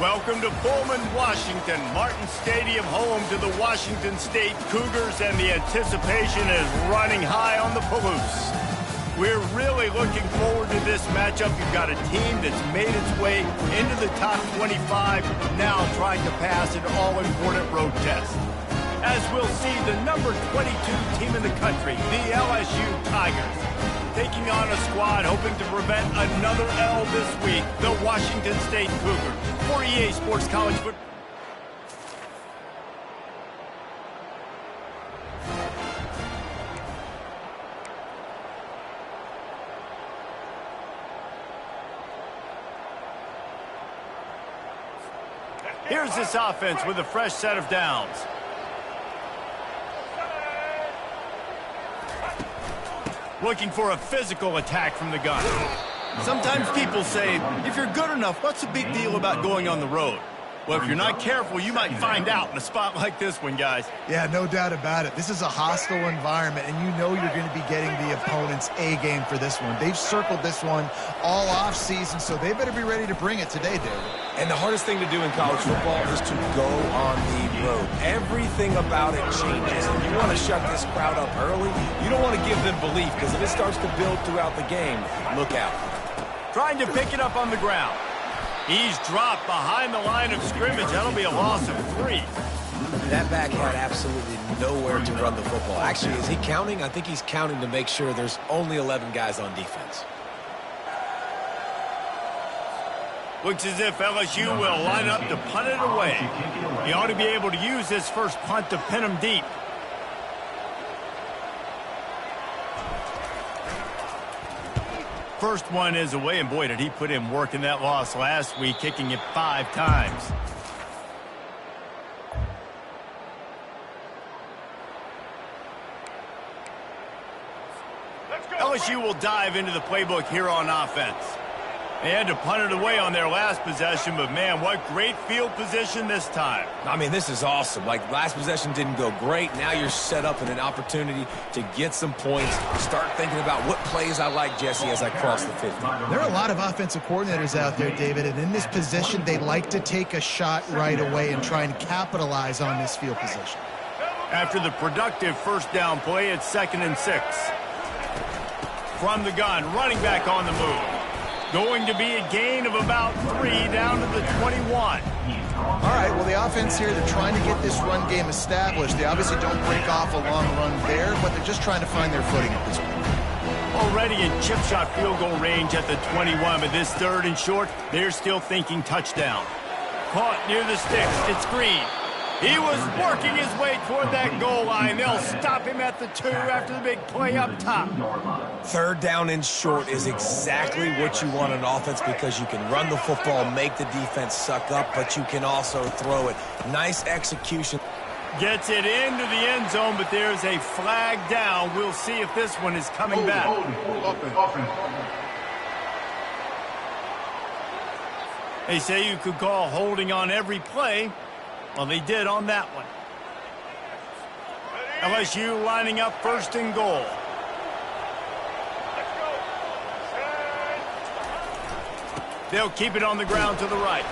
Welcome to Pullman, Washington. Martin Stadium, home to the Washington State Cougars, and the anticipation is running high on the Palouse. We're really looking forward to this matchup. You've got a team that's made its way into the top 25, now trying to pass an all-important road test. As we'll see, the number 22 team in the country, the LSU Tigers, taking on a squad hoping to prevent another L this week, the Washington State Cougars. For EA Sports College Football. Here's this offense with a fresh set of downs. Looking for a physical attack from the gun. Sometimes people say, if you're good enough, what's the big deal about going on the road? Well, if you're not careful, you might find out in a spot like this one, guys. Yeah, no doubt about it. This is a hostile environment, and you know you're going to be getting the opponent's A-game for this one. They've circled this one all off-season, so they better be ready to bring it today, David. And the hardest thing to do in college football is to go on the road. Everything about it changes, and you want to shut this crowd up early. You don't want to give them belief, because if it starts to build throughout the game, look out. Trying to pick it up on the ground. He's dropped behind the line of scrimmage. That'll be a loss of 3. That back had absolutely nowhere to run the football. Actually, is he counting? I think he's counting to make sure there's only 11 guys on defense. Looks as if LSU will line up to punt it away. He ought to be able to use this first punt to pin him deep. First one is away, and boy, did he put in work in that loss last week, kicking it 5 times. LSU will dive into the playbook here on offense. They had to punt it away on their last possession, but man, what great field position this time. I mean, this is awesome. Like, last possession didn't go great. Now you're set up in an opportunity to get some points. Start thinking about what plays I like, Jesse, as I cross the 50. There are a lot of offensive coordinators out there, David, and in this position, they like to take a shot right away and try and capitalize on this field position. After the productive first down play, it's 2nd and 6. From the gun, running back on the move. Going to be a gain of about 3 down to the 21. All right, well, the offense here, they're trying to get this run game established. They obviously don't break off a long run there, but they're just trying to find their footing at this point. Already in chip shot field goal range at the 21, but this 3rd and short, they're still thinking touchdown. Caught near the sticks. It's Green. He was working his way toward that goal line. They'll stop him at the 2 after the big play up top. 3rd down and short is exactly what you want on offense, because you can run the football, make the defense suck up, but you can also throw it. Nice execution. Gets it into the end zone, but there's a flag down. We'll see if this one is coming back. They say you could call holding on every play. Well, they did on that one. LSU lining up 1st and goal. They'll keep it on the ground to the right.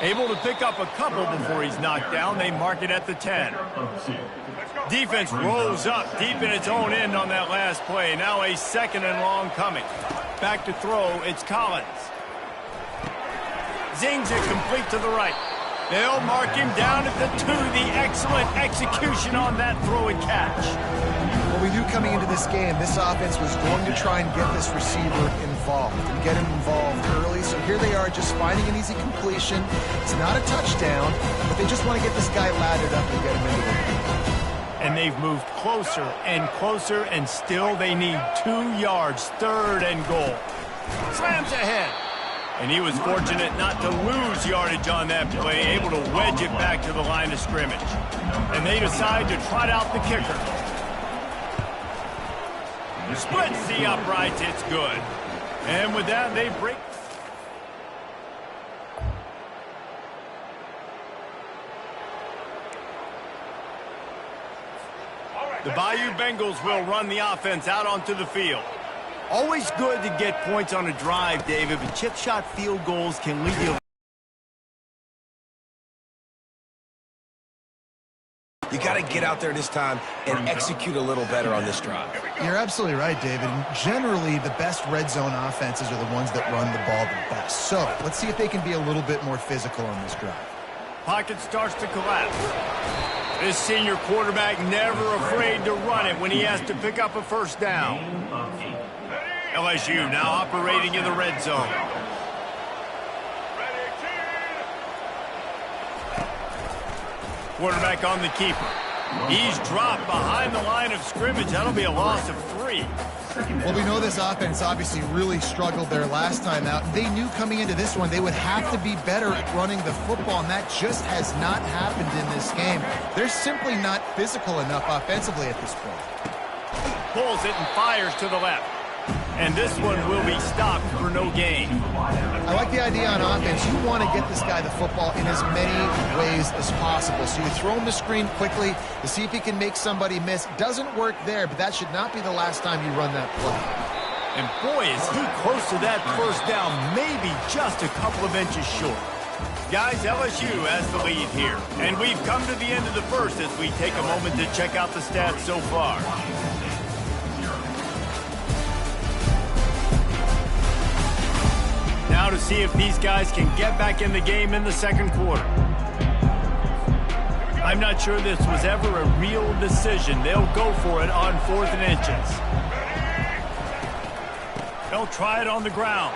Able to pick up a couple before he's knocked down. They mark it at the 10. Defense rolls up deep in its own end on that last play. Now a 2nd and long coming. Back to throw, it's Collins. Zings it complete to the right. They'll mark him down at the 2. The excellent execution on that throw and catch. Well, we knew coming into this game, this offense was going to try and get this receiver involved and get him involved early. So here they are just finding an easy completion. It's not a touchdown, but they just want to get this guy laddered up and get him into the game. And they've moved closer and closer, and still they need 2 yards. 3rd and goal. Slams ahead. And he was fortunate not to lose yardage on that play, able to wedge it back to the line of scrimmage. And they decide to trot out the kicker. Splits the uprights, it's good. And with that, they break. The Bayou Bengals will run the offense out onto the field. Always good to get points on a drive, David, but chip shot field goals can lead you got to get out there this time and execute a little better on this drive. You're absolutely right, David. And generally, the best red zone offenses are the ones that run the ball the best. So let's see if they can be a little bit more physical on this drive. Pocket starts to collapse. This senior quarterback never afraid to run it when he has to pick up a first down. LSU now operating in the red zone. Quarterback on the keeper. He's dropped behind the line of scrimmage. That'll be a loss of 3. Well, we know this offense obviously really struggled there last time out. They knew coming into this one they would have to be better at running the football, and that just has not happened in this game. They're simply not physical enough offensively at this point. Pulls it and fires to the left. And this one will be stopped for no gain. I like the idea on offense. You want to get this guy the football in as many ways as possible. So you throw him the screen quickly to see if he can make somebody miss. Doesn't work there, but that should not be the last time you run that play. And boy, is he close to that first down, maybe just a couple of inches short. Guys, LSU has the lead here. And we've come to the end of the first as we take a moment to check out the stats so far. Now to see if these guys can get back in the game in the second quarter. I'm not sure this was ever a real decision. They'll go for it on 4th and inches. They'll try it on the ground.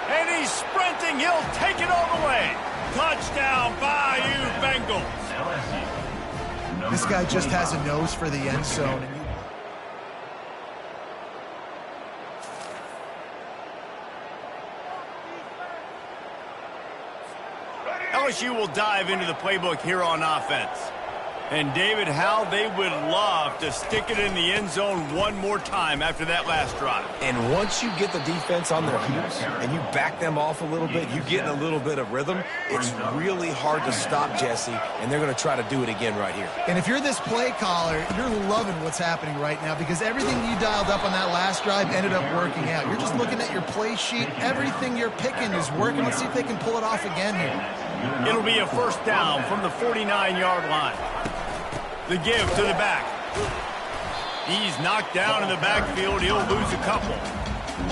And he's sprinting. He'll take it all the way. Touchdown, Bayou Bengals. This guy just has a nose for the end zone. LSU will dive into the playbook here on offense. And David, how they would love to stick it in the end zone one more time after that last drive. And once you get the defense on their heels and you back them off a little bit, you get in a little bit of rhythm, it's really hard to stop Jesse, and they're going to try to do it again right here. And if you're this play caller, you're loving what's happening right now because everything you dialed up on that last drive ended up working out. You're just looking at your play sheet. Everything you're picking is working. Let's see if they can pull it off again here. It'll be a first down from the 49-yard line. The give to the back. He's knocked down in the backfield. He'll lose a couple.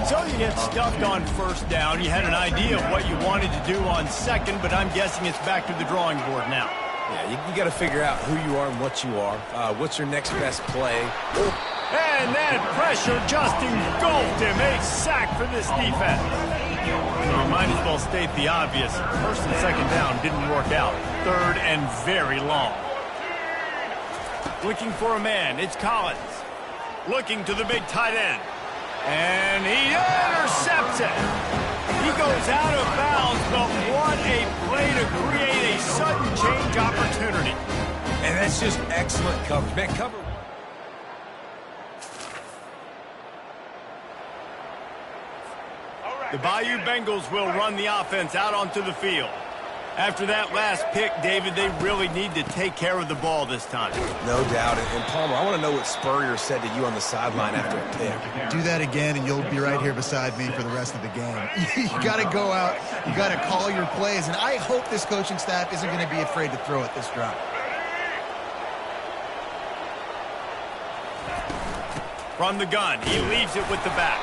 So you get stuffed on first down. You had an idea of what you wanted to do on second, but I'm guessing it's back to the drawing board now. Yeah, you got to figure out who you are and what you are. What's your next best play? And that pressure just engulfed him. A sack for this defense. So we might as well state the obvious. First and second down didn't work out. 3rd and very long. Looking for a man. It's Collins. Looking to the big tight end. And he intercepts it. He goes out of bounds, but what a play to create a sudden change opportunity. And that's just excellent coverage. Man, cover. The Bayou Bengals will run the offense out onto the field. After that last pick, David, they really need to take care of the ball this time. No doubt. And Palmer, I want to know what Spurrier said to you on the sideline after a pick. Do that again, and you'll be right here beside me for the rest of the game. You got to go out. You got to call your plays, and I hope this coaching staff isn't going to be afraid to throw it this drive. From the gun, he leaves it with the back.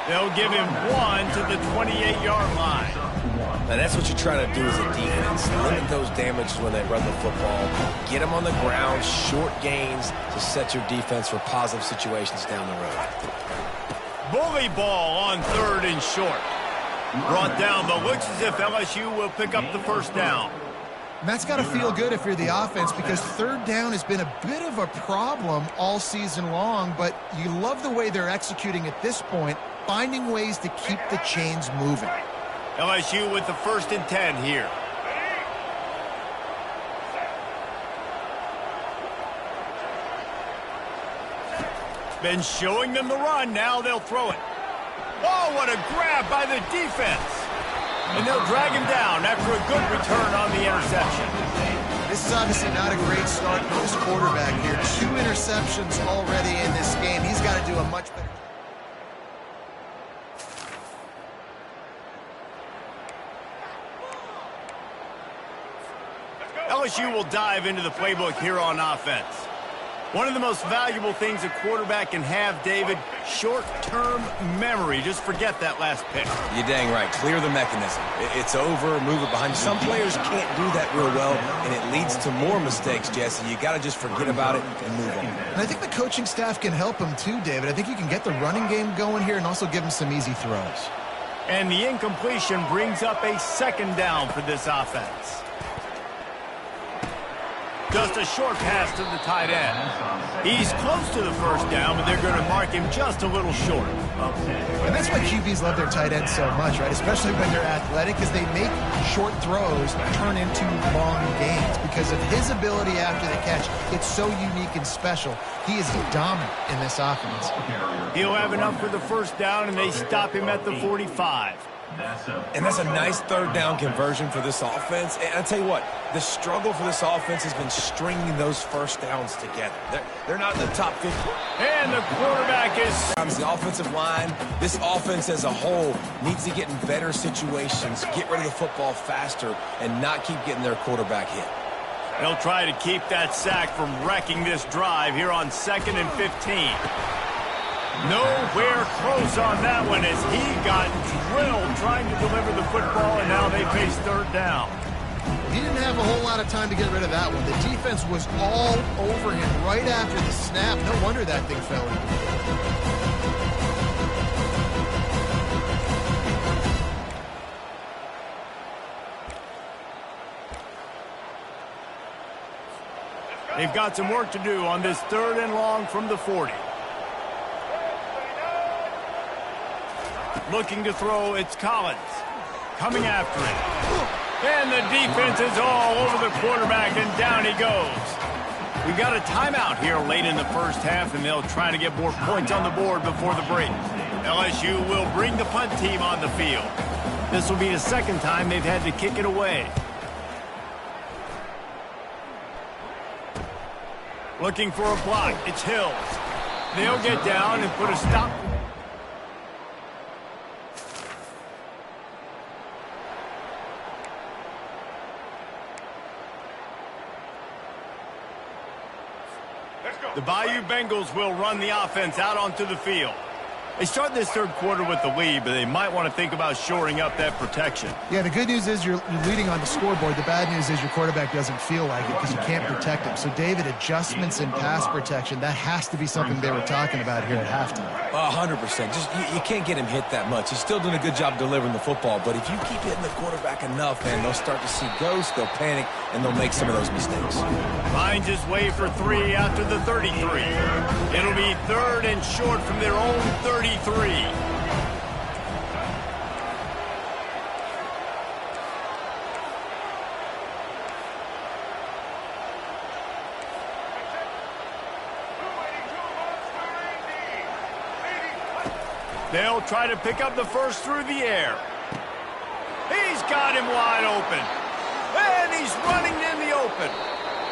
They'll give him 1 to the 28-yard line. Now, that's what you try to do as a defense. Limit those damages when they run the football. Get them on the ground, short gains to set your defense for positive situations down the road. Bully ball on 3rd and short. Brought down, but looks as if LSU will pick up the first down. And that's got to feel good if you're the offense because 3rd down has been a bit of a problem all season long, but you love the way they're executing at this point, finding ways to keep the chains moving. LSU with the 1st and 10 here. Been showing them the run. Now they'll throw it. Oh, what a grab by the defense. And they'll drag him down after a good return on the interception. This is obviously not a great start for this quarterback here. 2 interceptions already in this game. He's got to do a much better job. LSU will dive into the playbook here on offense. One of the most valuable things a quarterback can have, David, short-term memory. Just forget that last pick. You're dang right. Clear the mechanism. It's over, move it behind you. Some players can't do that real well, and it leads to more mistakes, Jesse. You got to just forget about it and move on. And I think the coaching staff can help him too, David. I think you can get the running game going here and also give him some easy throws. And the incompletion brings up a second down for this offense. Just a short pass to the tight end. He's close to the first down, but they're going to mark him just a little short. And that's why QBs love their tight ends so much, right? Especially when they're athletic, because they make short throws turn into long gains. Because of his ability after the catch, it's so unique and special. He is dominant in this offense. He'll have enough for the first down, and they stop him at the 45. And that's a nice third down conversion for this offense. And I'll tell you what, the struggle for this offense has been stringing those first downs together. They're not in the top 50. And the quarterback is... The offensive line, this offense as a whole needs to get in better situations, get rid of the football faster, and not keep getting their quarterback hit. They'll try to keep that sack from wrecking this drive here on 2nd and 15. Nowhere close on that one as he got drilled trying to deliver the football, and now they face third down. He didn't have a whole lot of time to get rid of that one. The defense was all over him right after the snap. No wonder that thing fell in. They've got some work to do on this 3rd and long from the 40. Looking to throw, it's Collins. Coming after it. And the defense is all over the quarterback, and down he goes. We've got a timeout here late in the first half, and they'll try to get more points on the board before the break. LSU will bring the punt team on the field. This will be the second time they've had to kick it away. Looking for a block. It's Hills. They'll get down and put a stop. The Bayou Bengals will run the offense out onto the field. They start this third quarter with the lead, but they might want to think about shoring up that protection. Yeah, the good news is you're leading on the scoreboard. The bad news is your quarterback doesn't feel like it because you can't protect him. So, David, adjustments in pass protection, that has to be something they were talking about here at halftime. 100%. Just you can't get him hit that much. He's still doing a good job delivering the football, but if you keep hitting the quarterback enough, man, they'll start to see ghosts, they'll panic, and they'll make some of those mistakes. Finds his way for 3 after the 33. It'll be 3rd and short from their own 33. They'll try to pick up the first through the air. He's got him wide open. And he's running in the open.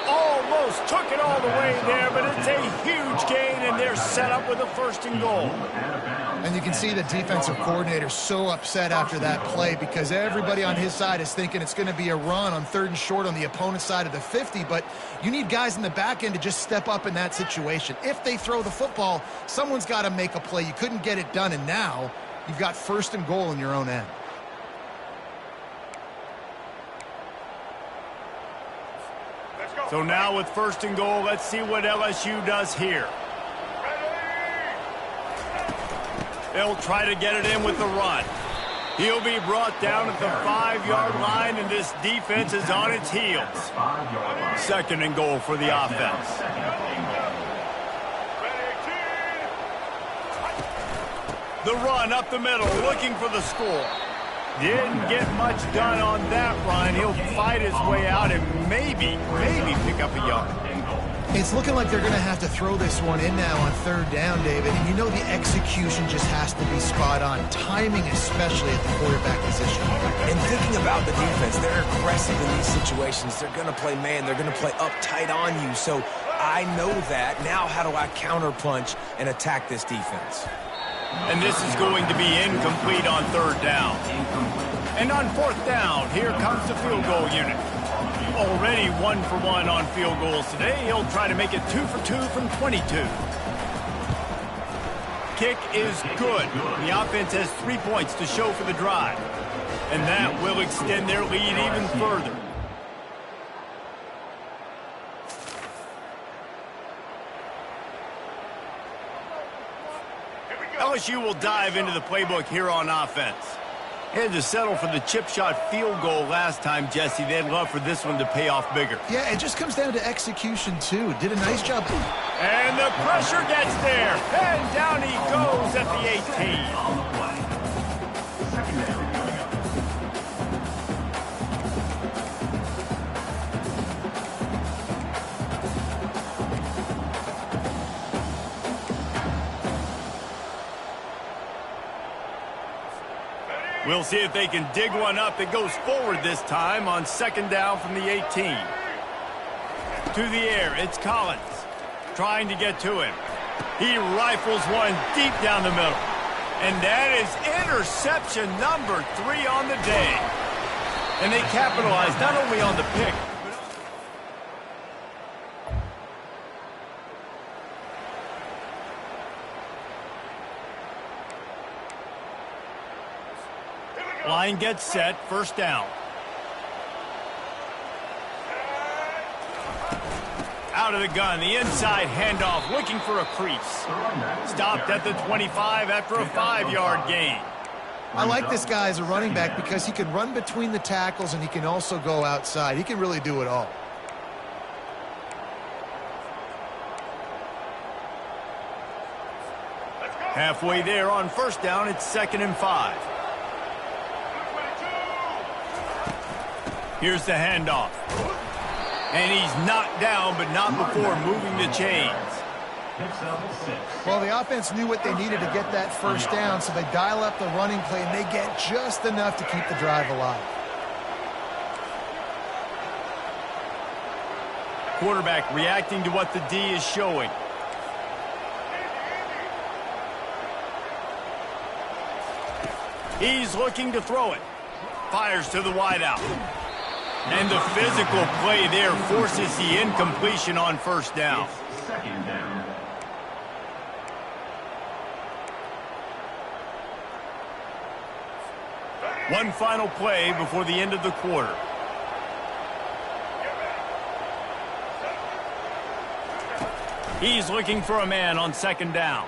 Almost took it all the way there, but it's a huge gain, and they're set up with a 1st and goal. And you can see the defensive coordinator so upset after that play because everybody on his side is thinking it's going to be a run on 3rd and short on the opponent's side of the 50, but you need guys in the back end to just step up in that situation. If they throw the football, someone's got to make a play. You couldn't get it done, and now you've got 1st and goal in your own end. So now with 1st and goal, let's see what LSU does here. They'll try to get it in with the run. He'll be brought down at the 5-yard line, and this defense is on its heels. 2nd and goal for the offense. The run up the middle, looking for the score. Didn't get much done on that run. He'll fight his way out and maybe pick up a yard. It's looking like they're going to have to throw this one in now on 3rd down, David. And you know the execution just has to be spot on. Timing, especially at the quarterback position. And thinking about the defense, they're aggressive in these situations. They're going to play man. They're going to play up tight on you. So I know that. Now how do I counterpunch and attack this defense? And this is going to be incomplete on 3rd down. And on 4th down, here comes the field goal unit. already 1 for 1 on field goals today. He'll try to make it 2 for 2 from 22. Kick is good. The offense has 3 points to show for the drive. And that will extend their lead even further. LSU will dive into the playbook here on offense. Had to settle for the chip shot field goal last time, Jesse. They'd love for this one to pay off bigger. Yeah, it just comes down to execution, too. Did a nice job. And the pressure gets there. And down he goes at the 18. We'll see if they can dig one up that goes forward this time on 2nd down from the 18. To the air, it's Collins trying to get to him. He rifles one deep down the middle. And that is interception number 3 on the day. And they capitalize not only on the pick, line gets set, 1st down. Out of the gun, the inside handoff, looking for a crease. Stopped at the 25 after a 5-yard gain. I like this guy as a running back because he can run between the tackles and he can also go outside. He can really do it all. Halfway there on 1st down, it's 2nd and 5. Here's the handoff. And he's knocked down, but not before moving the chains. Well, the offense knew what they needed to get that 1st down, so they dial up the running play, and they get just enough to keep the drive alive. Quarterback reacting to what the D is showing. He's looking to throw it. Fires to the wideout. And the physical play there forces the incompletion on 1st down. One final play before the end of the quarter. He's looking for a man on 2nd down.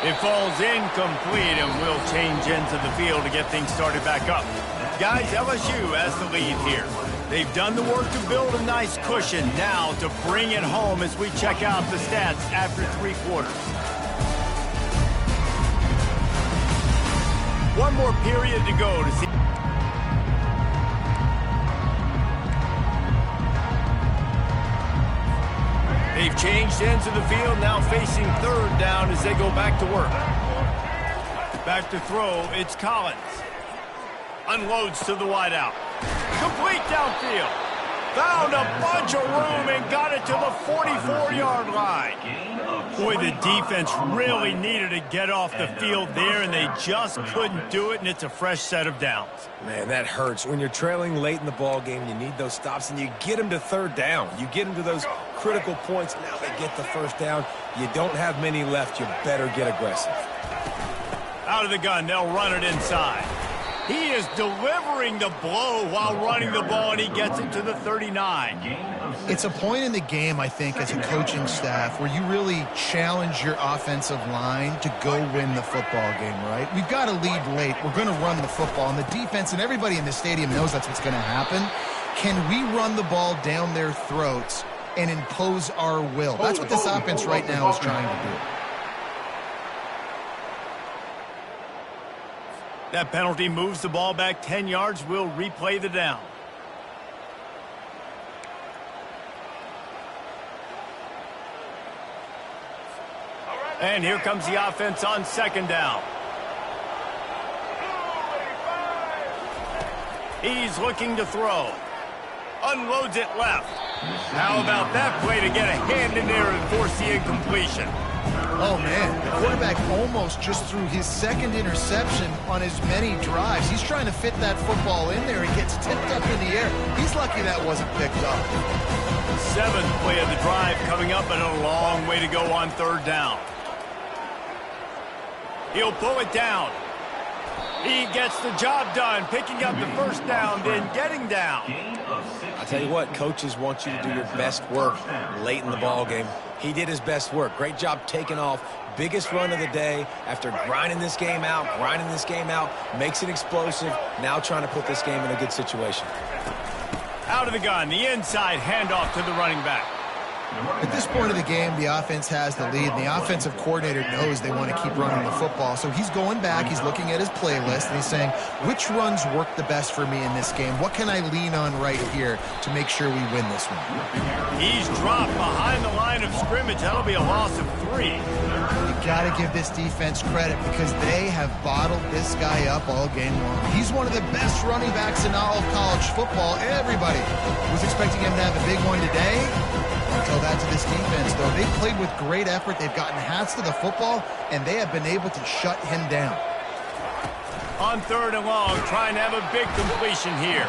It falls incomplete and will change ends of the field to get things started back up. Guys, LSU has the lead here. They've done the work to build a nice cushion. Now to bring it home as we check out the stats after 3 quarters. One more period to go to see. They've changed ends of the field, now facing 3rd down as they go back to work. Back to throw, it's Collins. Unloads to the wideout. Complete downfield. Found a bunch of room and got it to the 44-yard line. Boy, the defense really needed to get off the field there, and they just couldn't do it, and it's a fresh set of downs. Man, that hurts. When you're trailing late in the ball game, you need those stops, and you get them to 3rd down. You get them to those critical points. Now they get the 1st down. You don't have many left. You better get aggressive. Out of the gun, they'll run it inside. He is delivering the blow while running the ball, and he gets it to the 39. It's a point in the game, I think, as a coaching staff, where you really challenge your offensive line to go win the football game, right? We've got to lead late. We're going to run the football, and the defense and everybody in the stadium knows that's what's going to happen. Can we run the ball down their throats and impose our will? That's what this offense right now is trying to do. That penalty moves the ball back 10 yards. We'll replay the down. And here comes the offense on 2nd down. He's looking to throw. Unloads it left. How about that play to get a hand in there and force the incompletion? Oh, man, the quarterback almost just threw his second interception on as many drives. He's trying to fit that football in there. He gets tipped up in the air. He's lucky that wasn't picked up. Seventh play of the drive coming up, and a long way to go on third down. He'll pull it down. He gets the job done, picking up the first down, then getting down. I tell you what, coaches want you to do your best work late in the ball game. He did his best work. Great job taking off. Biggest run of the day after grinding this game out, makes it explosive. Now trying to put this game in a good situation. Out of the gun, the inside handoff to the running back. At this point of the game, the offense has the lead, and the offensive coordinator knows they want to keep running the football. So he's going back, he's looking at his playlist, and he's saying, which runs work the best for me in this game? What can I lean on right here to make sure we win this one? He's dropped behind the line of scrimmage. That'll be a loss of 3. You got to give this defense credit because they have bottled this guy up all game long. He's one of the best running backs in all of college football. Everybody was expecting him to have a big one today. Tell that to this defense, though. They've played with great effort. They've gotten hats to the football, and they have been able to shut him down. On third and long, trying to have a big completion here.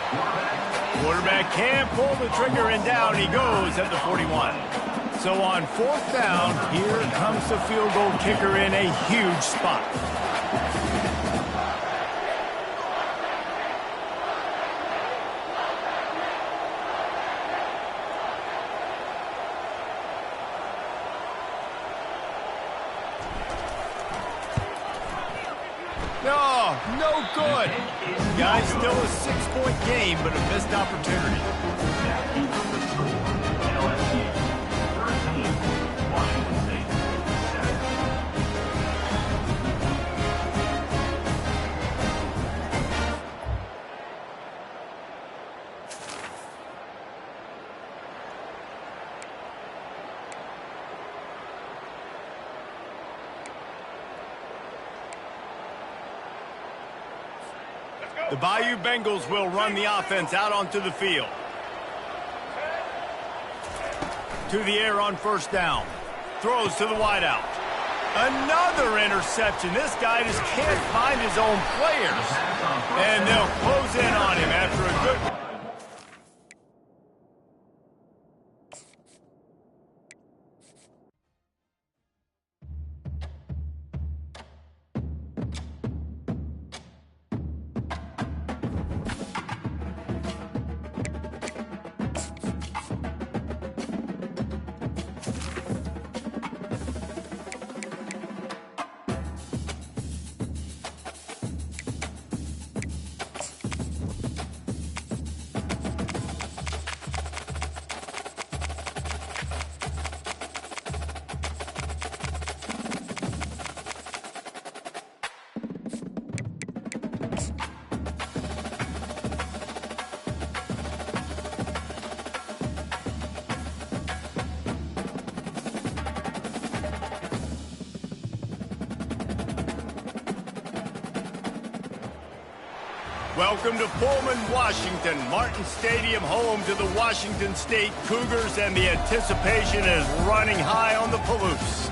Quarterback can't pull the trigger, and down he goes at the 41. So on fourth down, here comes the field goal kicker in a huge spot. No good. Guys, still a 6-point game, but a missed opportunity. The Bayou Bengals will run the offense out onto the field. To the air on first down. Throws to the wideout. Another interception. This guy just can't find his own players. And they'll close in on him after a good... Welcome to Pullman, Washington. Martin Stadium, home to the Washington State Cougars, and the anticipation is running high on the Palouse.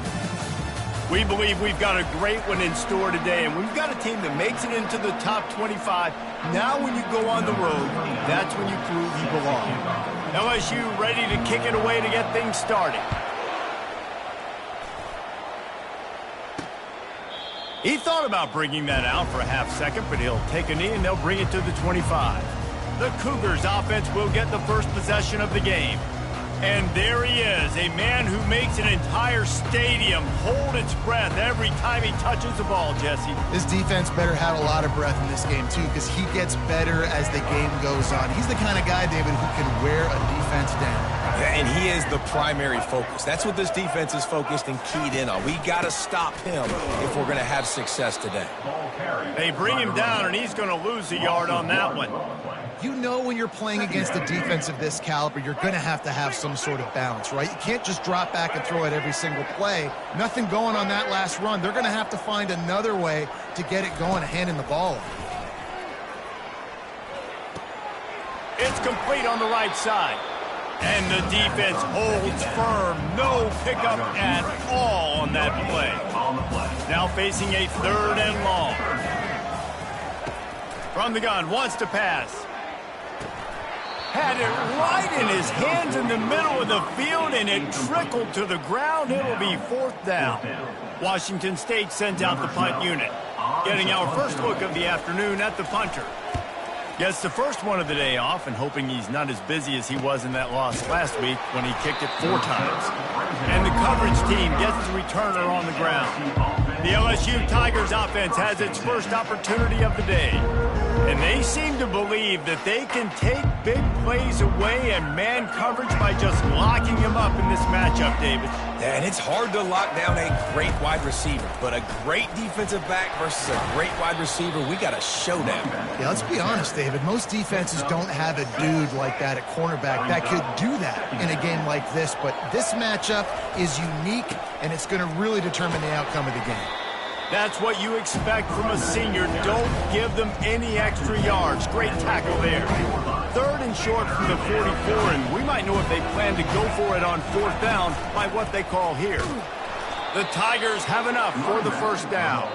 We believe we've got a great one in store today, and we've got a team that makes it into the top 25. Now when you go on the road, that's when you prove you belong. LSU ready to kick it away to get things started. He thought about bringing that out for a half second, but he'll take a knee and they'll bring it to the 25. The Cougars offense will get the first possession of the game. And there he is, a man who makes an entire stadium hold its breath every time he touches the ball, Jesse. This defense better have a lot of breath in this game, too, because he gets better as the game goes on. He's the kind of guy, David, who can wear a defense down. And he is the primary focus. That's what this defense is focused and keyed in on. We got to stop him if we're going to have success today. They bring him down, and he's going to lose a yard on that one. You know when you're playing against a defense of this caliber, you're going to have some sort of balance, right? You can't just drop back and throw it every single play. Nothing going on that last run. They're going to have to find another way to get it going, handing the ball off. It's complete on the right side. And the defense holds firm. No pickup at all on that play. Now facing a 3rd and long. From the gun, wants to pass. Had it right in his hands in the middle of the field, and it trickled to the ground. It'll be 4th down. Washington State sends out the punt unit. Getting our first look of the afternoon at the punter. Gets the first one of the day off and hoping he's not as busy as he was in that loss last week when he kicked it 4 times. And the coverage team gets the returner on the ground. The LSU Tigers offense has its first opportunity of the day. And they seem to believe that they can take big plays away and man coverage by just locking him up in this matchup, David. Yeah, and it's hard to lock down a great wide receiver, but a great defensive back versus a great wide receiver, we got a showdown. Yeah, let's be honest, David. Most defenses don't have a dude like that at cornerback that could do that in a game like this, but this matchup is unique, and it's going to really determine the outcome of the game. That's what you expect from a senior. Don't give them any extra yards. Great tackle there. 3rd and short from the 44, and we might know if they plan to go for it on 4th down by what they call here. The Tigers have enough for the 1st down.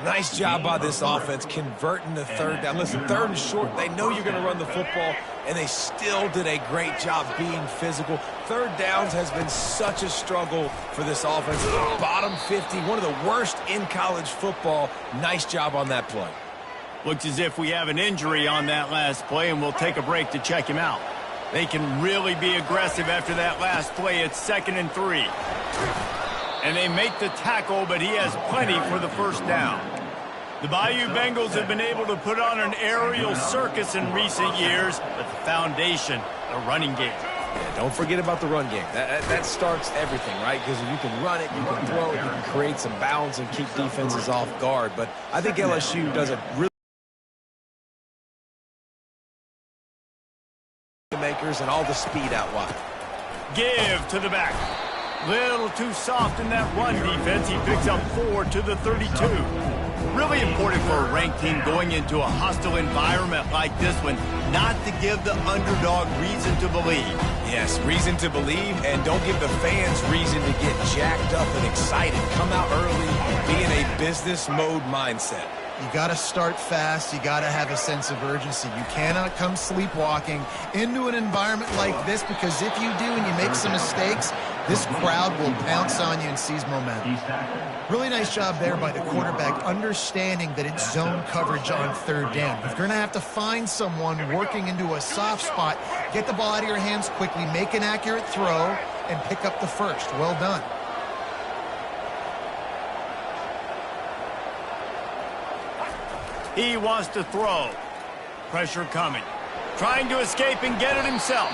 Nice job by this offense converting the 3rd down. Listen, 3rd and short, they know you're going to run the football, and they still did a great job being physical. 3rd downs has been such a struggle for this offense. Bottom 50, one of the worst in college football. Nice job on that play. Looks as if we have an injury on that last play, and we'll take a break to check him out. They can really be aggressive after that last play. It's 2nd and 3. And they make the tackle, but he has plenty for the 1st down. The Bayou Bengals have been able to put on an aerial circus in recent years, but the foundation, the running game. Yeah, don't forget about the run game. That starts everything, right? Because if you can run it, you can throw it, you can create some bounds and keep defenses off guard. But I think LSU does a really makers and all the speed out wide. Give to the back. Little too soft in that run defense. He picks up 4 to the 32. Really important for a ranked team going into a hostile environment like this one, not to give the underdog reason to believe. Yes, reason to believe, and don't give the fans reason to get jacked up and excited. Come out early, be in a business mode mindset. You got to start fast. You got to have a sense of urgency. You cannot come sleepwalking into an environment like this, because if you do and you make some mistakes, this crowd will pounce on you and seize momentum. Really nice job there by the quarterback, understanding that it's zone coverage on 3rd down. You're going to have to find someone working into a soft spot, get the ball out of your hands quickly, make an accurate throw, and pick up the 1st. Well done. He wants to throw. Pressure coming. Trying to escape and get it himself.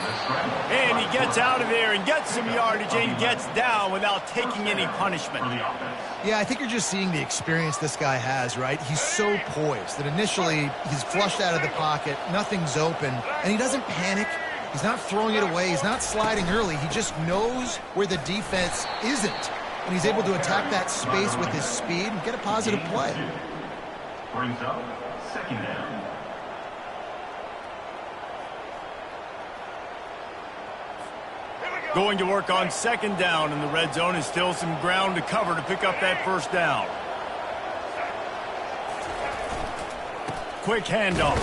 And he gets out of there and gets some yardage and gets down without taking any punishment. Yeah, I think you're just seeing the experience this guy has, right? He's so poised that initially he's flushed out of the pocket, nothing's open, and he doesn't panic. He's not throwing it away. He's not sliding early. He just knows where the defense isn't, and he's able to attack that space with his speed and get a positive play. Brings up 2nd down. Going to work on 2nd down in the red zone, is still some ground to cover to pick up that 1st down. Quick handoff.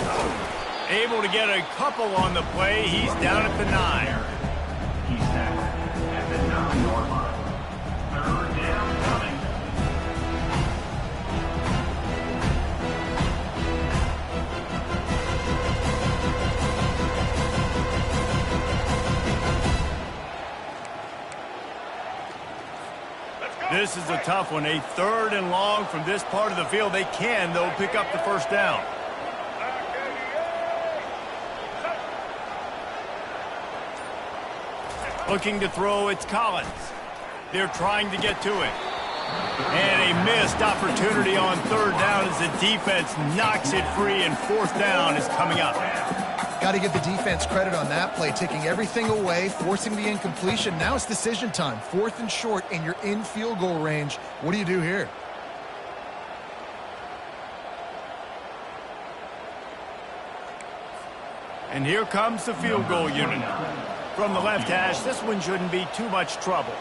Able to get a couple on the play. He's down at the 9. He's tackled at the 9-yard line. 3rd down coming. This is a tough one. A 3rd and long from this part of the field. They can, though, pick up the 1st down. Looking to throw, it's Collins. They're trying to get to it. And a missed opportunity on 3rd down as the defense knocks it free, and 4th down is coming up. Got to give the defense credit on that play, taking everything away, forcing the incompletion. Now it's decision time. 4th and short, and you're in field goal range. What do you do here? And here comes the field goal unit. From the left hash, this one shouldn't be too much trouble.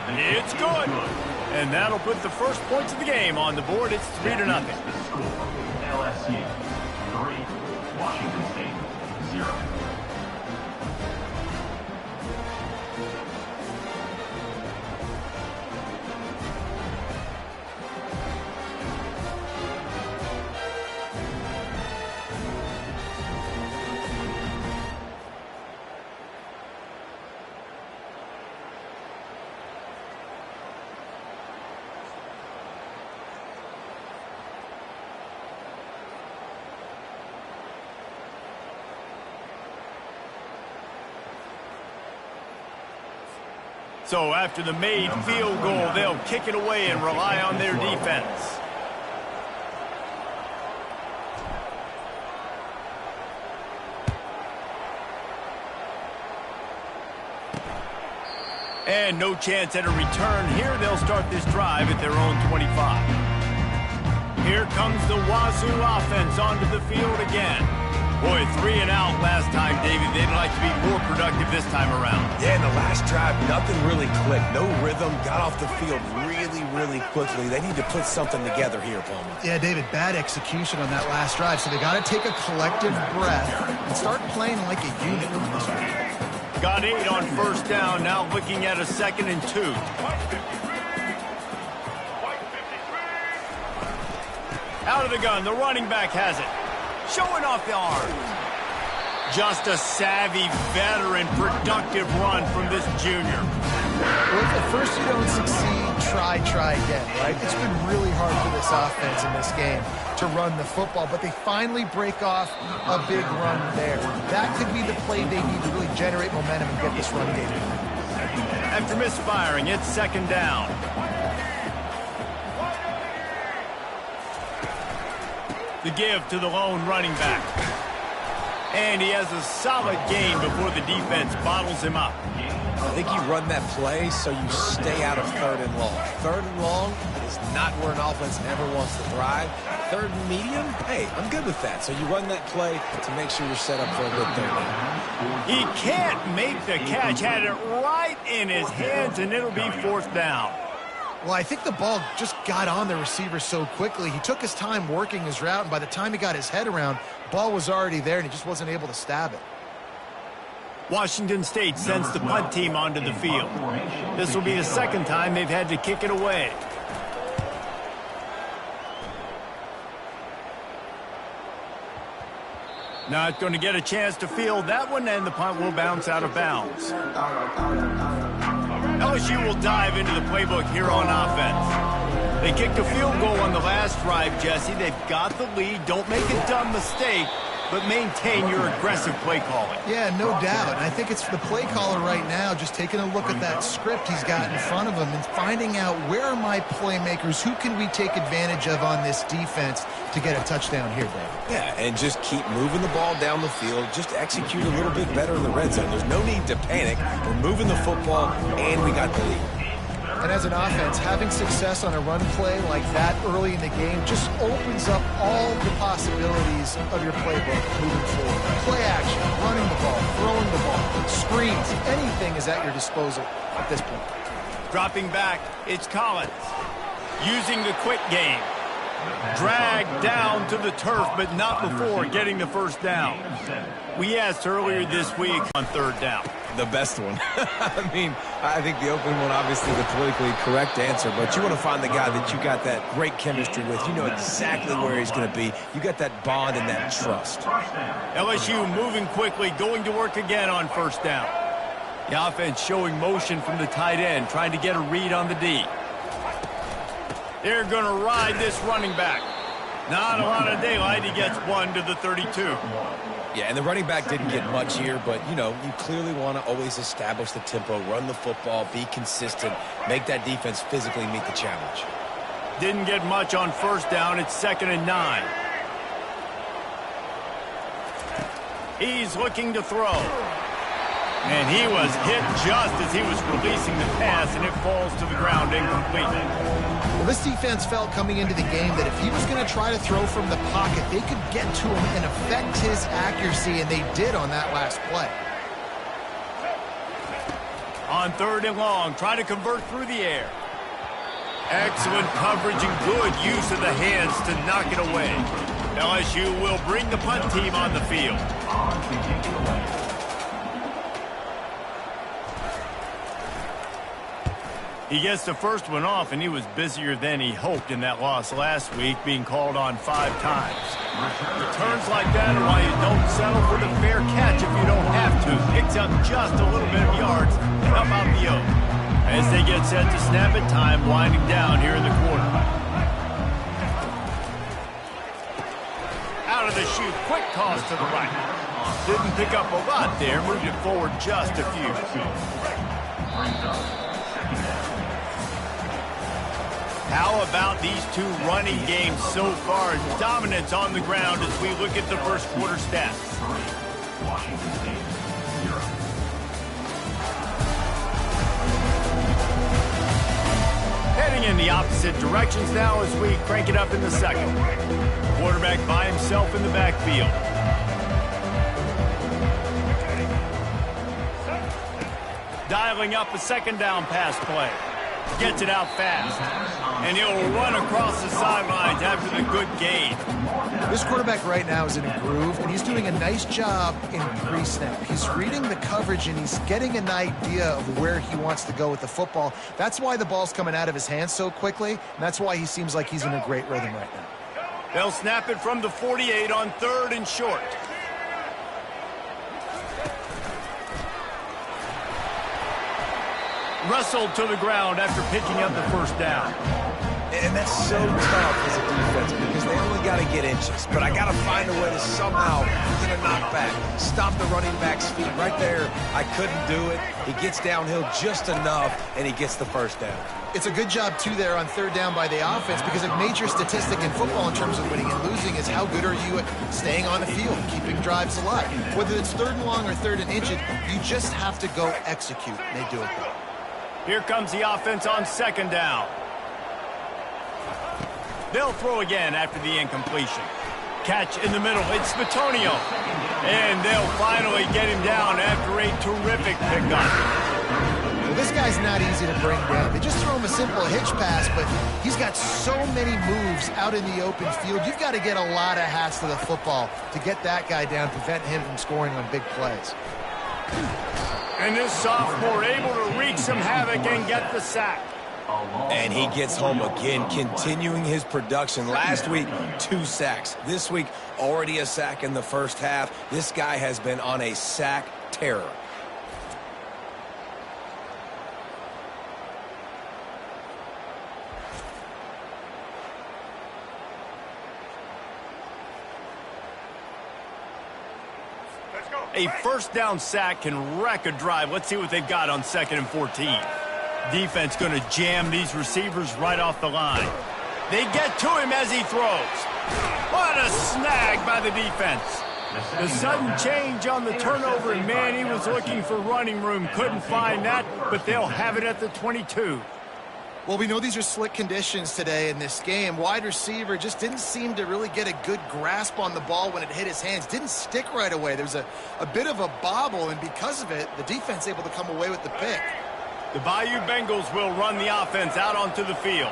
It's good. And that'll put the first points of the game on the board. It's 3-0. LSU 3, Washington State 0. So after the made field goal, they'll kick it away and rely on their defense. And no chance at a return here. They'll start this drive at their own 25. Here comes the Wazoo offense onto the field again. Boy, 3 and out last time, David. They'd like to be more productive this time around. Yeah, in the last drive, nothing really clicked. No rhythm, got off the field really quickly. They need to put something together here, Palmer. Yeah, David, bad execution on that last drive, so they got to take a collective breath and start playing like a unit. Got 8 on first down, now looking at a 2nd and 2. Out of the gun, the running back has it. Showing off the arm. Just a savvy, veteran, productive run from this junior. Well, if at first you don't succeed, try again, right? It's been really hard for this offense in this game to run the football, but they finally break off a big run there. That could be the play they need to really generate momentum and get this run game. After misfiring, it's 2nd down. The give to the lone running back. And he has a solid gain before the defense bottles him up. I think you run that play so you stay out of 3rd and long. 3rd and long is not where an offense ever wants to thrive. 3rd and medium, hey, I'm good with that. So you run that play to make sure you're set up for a good 3rd down. He can't make the catch. Had it right in his hands, and it'll be 4th down. Well, I think the ball just got on the receiver so quickly. He took his time working his route, and by the time he got his head around, ball was already there, and he just wasn't able to stab it. Washington State sends the punt team onto the field. This will be the 2nd time they've had to kick it away. Not going to get a chance to field that one, and the punt will bounce out of bounds. LSU will dive into the playbook here on offense. They kicked a field goal on the last drive, Jesse. They've got the lead. Don't make a dumb mistake, but maintain your aggressive play calling. Yeah, no doubt. And I think it's the play caller right now just taking a look at that script he's got in front of him and finding out where are my playmakers, who can we take advantage of on this defense to get a touchdown here, David. Yeah, and just keep moving the ball down the field. Just execute a little bit better in the red zone. There's no need to panic. We're moving the football, and we got the lead. And as an offense, having success on a run play like that early in the game just opens up all the possibilities of your playbook moving forward. Play action, running the ball, throwing the ball, screens, anything is at your disposal at this point. Dropping back, it's Collins. Using the quick game. Dragged down to the turf, but not before getting the first down. We asked earlier this week on 3rd down. The best one. I mean, I think the opening one, obviously the politically correct answer, but you want to find the guy that you got that great chemistry with. You know exactly where he's going to be. You got that bond and that trust. LSU moving quickly, going to work again on 1st down. The offense showing motion from the tight end, trying to get a read on the D. They're going to ride this running back. Not a lot of daylight. He gets 1 to the 32. Yeah, and the running back didn't get much here, but, you know, you clearly want to always establish the tempo, run the football, be consistent, make that defense physically meet the challenge. Didn't get much on 1st down. It's 2nd and 9. He's looking to throw. And he was hit just as he was releasing the pass, and it falls to the ground incomplete. Well, this defense felt coming into the game that if he was going to try to throw from the pocket, they could get to him and affect his accuracy, and they did on that last play. On 3rd and long, try to convert through the air. Excellent coverage and good use of the hands to knock it away. LSU will bring the punt team on the field. He gets the first one off, and he was busier than he hoped in that loss last week, being called on 5 times. Returns like that are why you don't settle for the fair catch if you don't have to. Picks up just a little bit of yards to help out the Oaks. As they get set to snap it, time winding down here in the quarter. Out of the chute, quick toss to the right. Didn't pick up a lot there, moved it forward just a few. How about these two running games so far? Dominance on the ground as we look at the first quarter stats. Heading in the opposite directions now as we crank it up in the second. Quarterback by himself in the backfield. Dialing up a 2nd down pass play. Gets it out fast. And he'll run across the sidelines after the good gain. This quarterback right now is in a groove, and he's doing a nice job in pre-snap. He's reading the coverage, and he's getting an idea of where he wants to go with the football. That's why the ball's coming out of his hands so quickly, and that's why he seems like he's in a great rhythm right now. They'll snap it from the 48 on 3rd and short. Wrestled to the ground after picking up the first down. And that's so tough as a defense because they only got to get inches. But I got to find a way to somehow get a knockback, stop the running back's feet. Right there, I couldn't do it. He gets downhill just enough, and he gets the first down. It's a good job, too, there on 3rd down by the offense because a major statistic in football in terms of winning and losing is how good are you at staying on the field, keeping drives alive. Whether it's 3rd and long or 3rd and inches, you just have to go execute. They do it well. Here comes the offense on 2nd down. They'll throw again after the incompletion. Catch in the middle. It's Spatonio. And they'll finally get him down after a terrific pickup. Well, this guy's not easy to bring down. They just throw him a simple hitch pass, but he's got so many moves out in the open field. You've got to get a lot of hats to the football to get that guy down, prevent him from scoring on big plays. And this sophomore able to wreak some havoc and get the sack. And he gets home again, continuing his production. Last week, 2 sacks. This week, already a sack in the first half. This guy has been on a sack terror. A 1st down sack can wreck a drive. Let's see what they've got on 2nd and 14. Defense going to jam these receivers right off the line. They get to him as he throws. What a snag by the defense. The sudden change on the turnover, and man, he was looking for running room. Couldn't find that, but they'll have it at the 22. Well, we know these are slick conditions today in this game. Wide receiver just didn't seem to really get a good grasp on the ball when it hit his hands. Didn't stick right away. There's a bit of a bobble, and because of it, the defense able to come away with the pick. The Bayou Bengals will run the offense out onto the field.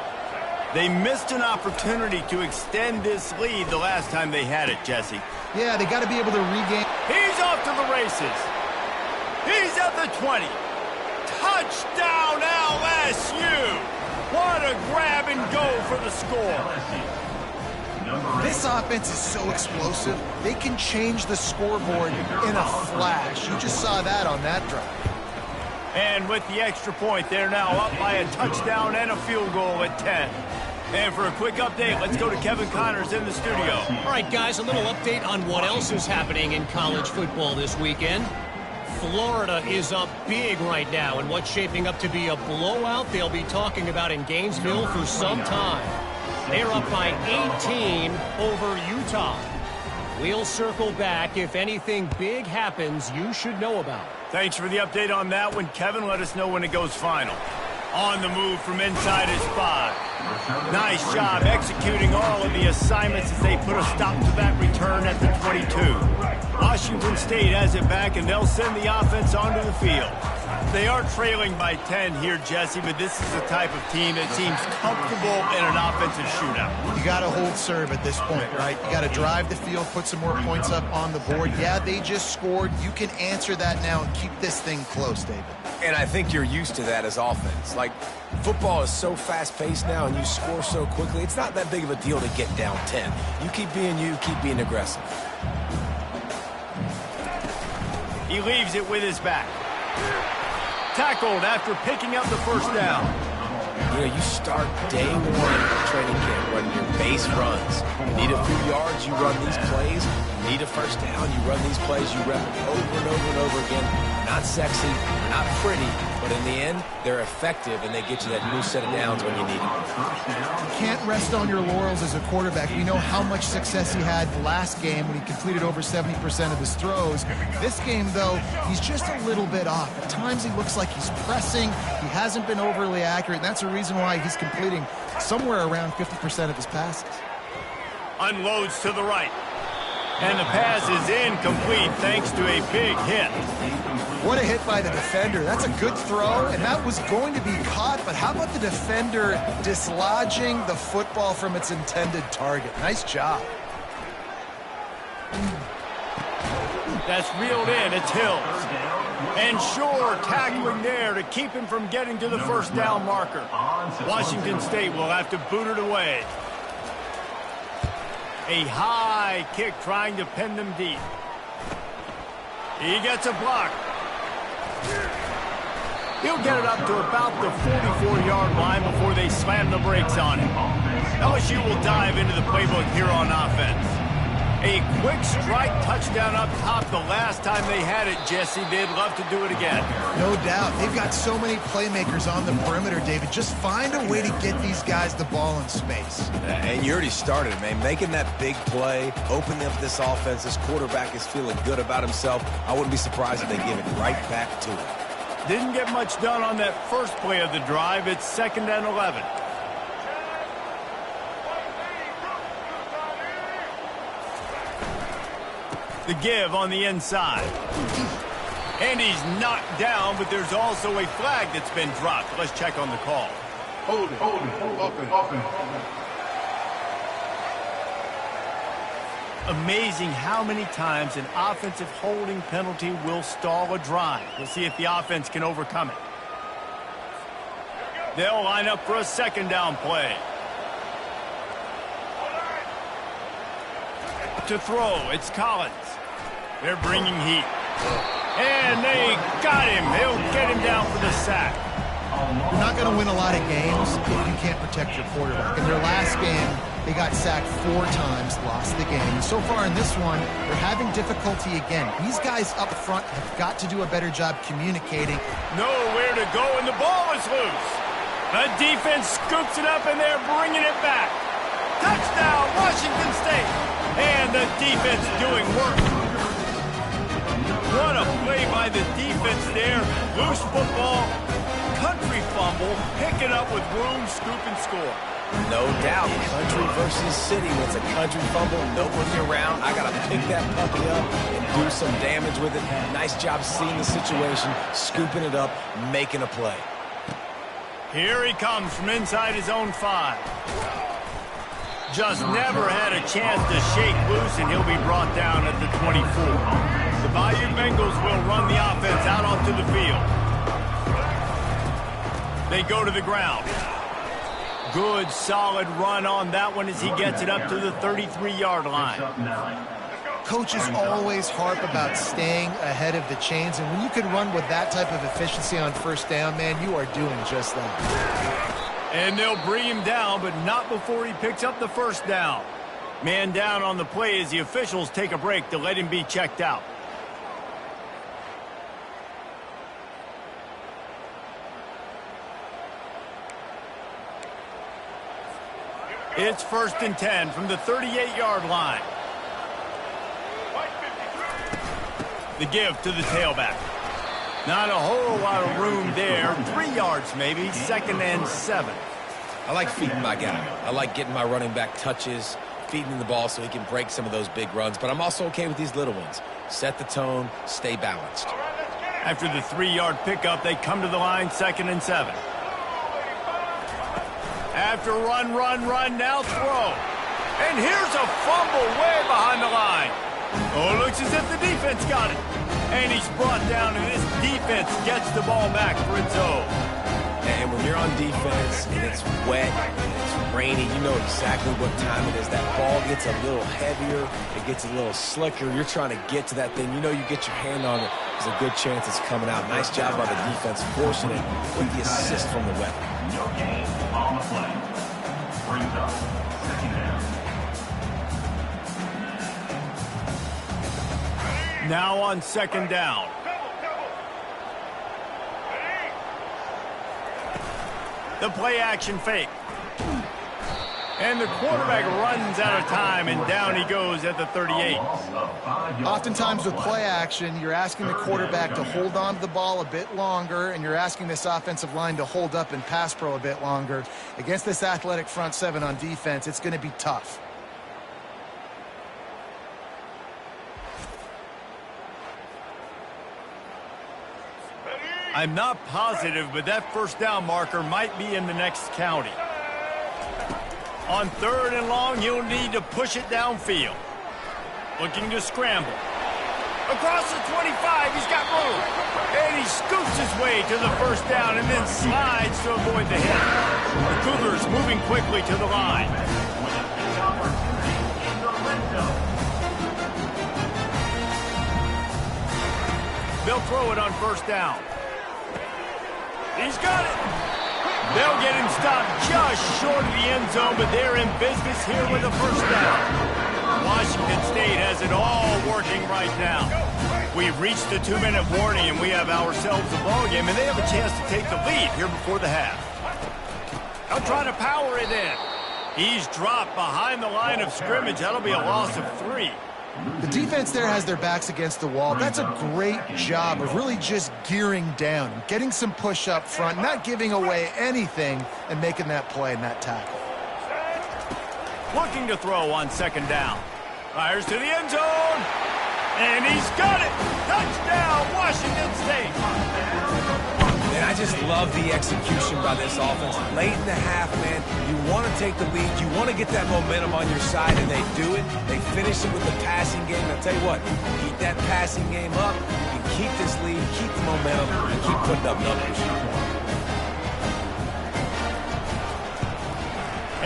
They missed an opportunity to extend this lead the last time they had it, Jesse. Yeah, they got to be able to regain. He's off to the races. He's at the 20. Touchdown, LSU! What a grab and go for the score. This offense is so explosive, they can change the scoreboard in a flash. You just saw that on that drive. And with the extra point, they're now up by a touchdown and a field goal at 10. And for a quick update, let's go to Kevin Connors in the studio. All right, guys, a little update on what else is happening in college football this weekend. Florida is up big right now in what's shaping up to be a blowout they'll be talking about in Gainesville for some time. They're up by 18 over Utah. We'll circle back if anything big happens you should know about. Thanks for the update on that one, Kevin. Let us know when it goes final. On the move from inside his 5. Nice job executing all of the assignments as they put a stop to that return at the 22. Washington State has it back, and they'll send the offense onto the field. They are trailing by 10 here, Jesse, but this is the type of team that seems comfortable in an offensive shootout. You got to hold serve at this point, right? You got to drive the field, put some more points up on the board. Yeah, they just scored. You can answer that now and keep this thing close, David. And I think you're used to that as offense. Like, football is so fast-paced now and you score so quickly, it's not that big of a deal to get down 10. You keep being aggressive. He leaves it with his back. Tackled after picking up the first down. You know, you start day one of training camp running your base runs. You need a few yards, you run these plays. You need a first down, you run these plays. You rep them over and over and over again. They're not sexy, they're not pretty, but in the end, they're effective, and they get you that new set of downs when you need them. You can't rest on your laurels as a quarterback. We know how much success he had last game when he completed over 70% of his throws. This game, though, he's just a little bit off. At times, he looks like he's pressing. He hasn't been overly accurate, and that's a reason why he's completing somewhere around 50% of his passes. Unloads to the right. And the pass is incomplete thanks to a big hit. What a hit by the defender. That's a good throw, and that was going to be caught, but how about the defender dislodging the football from its intended target? Nice job. That's reeled in. It's Hills. And Shore tackling there to keep him from getting to the first down marker. Washington State will have to boot it away. A high kick trying to pin them deep. He gets a block. He'll get it up to about the 44-yard line before they slam the brakes on him. LSU will dive into the playbook here on offense. A quick strike touchdown up top the last time they had it, Jesse. They'd love to do it again. No doubt. They've got so many playmakers on the perimeter, David. Just find a way to get these guys the ball in space. And you already started, man. Making that big play, opening up this offense. This quarterback is feeling good about himself. I wouldn't be surprised if they give it right back to him. Didn't get much done on that first play of the drive. It's 2nd and 11. The give on the inside. And he's knocked down, but there's also a flag that's been dropped. Let's check on the call. Hold it. Amazing how many times an offensive holding penalty will stall a drive. We'll see if the offense can overcome it. They'll line up for a 2nd down play. To throw, it's Collins. They're bringing heat. And they got him. They'll get him down for the sack. You're not going to win a lot of games if you can't protect your quarterback. In their last game, they got sacked 4 times, lost the game. And so far in this one, they're having difficulty again. These guys up front have got to do a better job communicating. Nowhere to go, and the ball is loose. The defense scoops it up, and they're bringing it back. Touchdown, Washington State. And the defense doing work. What a play by the defense there. Loose football, country fumble, pick it up with room, scoop, and score. No doubt. Country versus city. When it's a country fumble, nobody around. I got to pick that puppy up and do some damage with it. Nice job seeing the situation, scooping it up, making a play. Here he comes from inside his own 5. Just never had a chance to shake loose, and he'll be brought down at the 24. The Bayou Bengals will run the offense out onto the field. They go to the ground. Good, solid run on that one as he gets it up to the 33-yard line. Coaches always harp about staying ahead of the chains, and when you can run with that type of efficiency on first down, man, you are doing just that. And they'll bring him down, but not before he picks up the first down. Man down on the play as the officials take a break to let him be checked out. It's 1st and 10 from the 38-yard line. The give to the tailback. Not a whole lot of room there. 3 yards maybe, 2nd and 7. I like feeding my guy. I like getting my running back touches, feeding him the ball so he can break some of those big runs. But I'm also okay with these little ones. Set the tone, stay balanced. After the 3-yard pickup, they come to the line, 2nd and 7. After run, now throw. And here's a fumble way behind the line. Oh, it looks as if the defense got it. And he's brought down, and this defense gets the ball back for its own. And when you're on defense and it's wet and it's rainy, you know exactly what time it is. That ball gets a little heavier. It gets a little slicker. You're trying to get to that thing. You know you get your hand on it. There's a good chance it's coming out. Nice job by the defense forcing it with the assist from the wet. No gain on the play. Brings up 2nd down. Now on 2nd down. The play action fake. And the quarterback runs out of time, and down he goes at the 38. Oftentimes with play action, you're asking the quarterback to hold on to the ball a bit longer, and you're asking this offensive line to hold up and pass pro a bit longer. Against this athletic front seven on defense, it's going to be tough. I'm not positive, but that 1st down marker might be in the next county. On 3rd and long, he'll need to push it downfield. Looking to scramble. Across the 25, he's got room. And he scoots his way to the 1st down and then slides to avoid the hit. The Cougars moving quickly to the line. They'll throw it on 1st down. He's got it. They'll get him stopped just short of the end zone, but they're in business here with a 1st down. Washington State has it all working right now. We've reached the 2-minute warning, and we have ourselves a ball game, and they have a chance to take the lead here before the half. They'll try to power it in. He's dropped behind the line of scrimmage. That'll be a loss of 3. The defense there has their backs against the wall. That's a great job of really just gearing down, getting some push up front, not giving away anything, and making that play and that tackle. Looking to throw on 2nd down. Fires to the end zone. And he's got it. Touchdown, Washington State. And I just love the execution by this offense. Late in the half, man, you want to take the lead. You want to get that momentum on your side, and they do it. They finish it with the passing game. I'll tell you what, keep that passing game up. You can keep this lead, keep the momentum, and keep putting up numbers.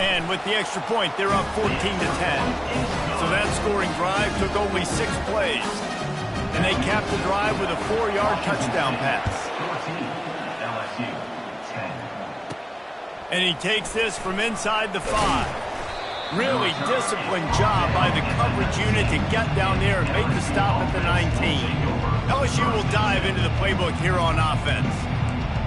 And with the extra point, they're up 14-10. So that scoring drive took only 6 plays. And they capped the drive with a 4-yard touchdown pass. And he takes this from inside the 5. Really disciplined job by the coverage unit to get down there and make the stop at the 19. LSU will dive into the playbook here on offense.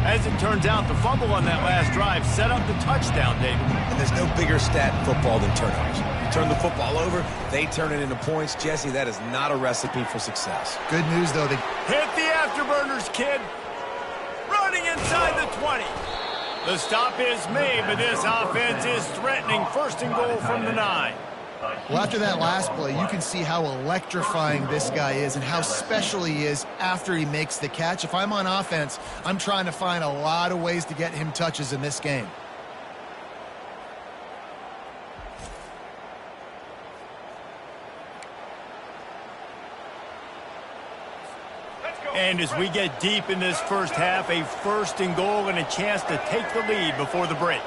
As it turns out, the fumble on that last drive set up the touchdown, David. And there's no bigger stat in football than turnovers. You turn the football over, they turn it into points. Jesse, that is not a recipe for success. Good news, though. Hit the afterburners, kid. Running inside the 20. The stop is made, but this offense is threatening 1st and goal from the 9. Well, after that last play, you can see how electrifying this guy is and how special he is after he makes the catch. If I'm on offense, I'm trying to find a lot of ways to get him touches in this game. And as we get deep in this 1st half, a 1st and goal and a chance to take the lead before the break.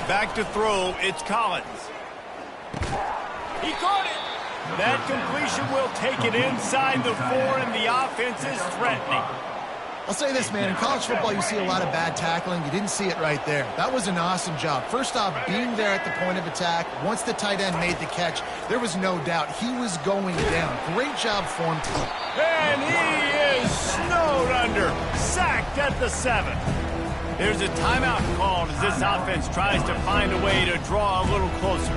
Back to throw, it's Collins. He caught it. That completion will take it inside the 4, and the offense is threatening. I'll say this, man. In college football, you see a lot of bad tackling. You didn't see it right there. That was an awesome job. First off, being there at the point of attack. Once the tight end made the catch, there was no doubt he was going down. Great job for him. And he is snowed under. Sacked at the 7. There's a timeout called as this offense tries to find a way to draw a little closer.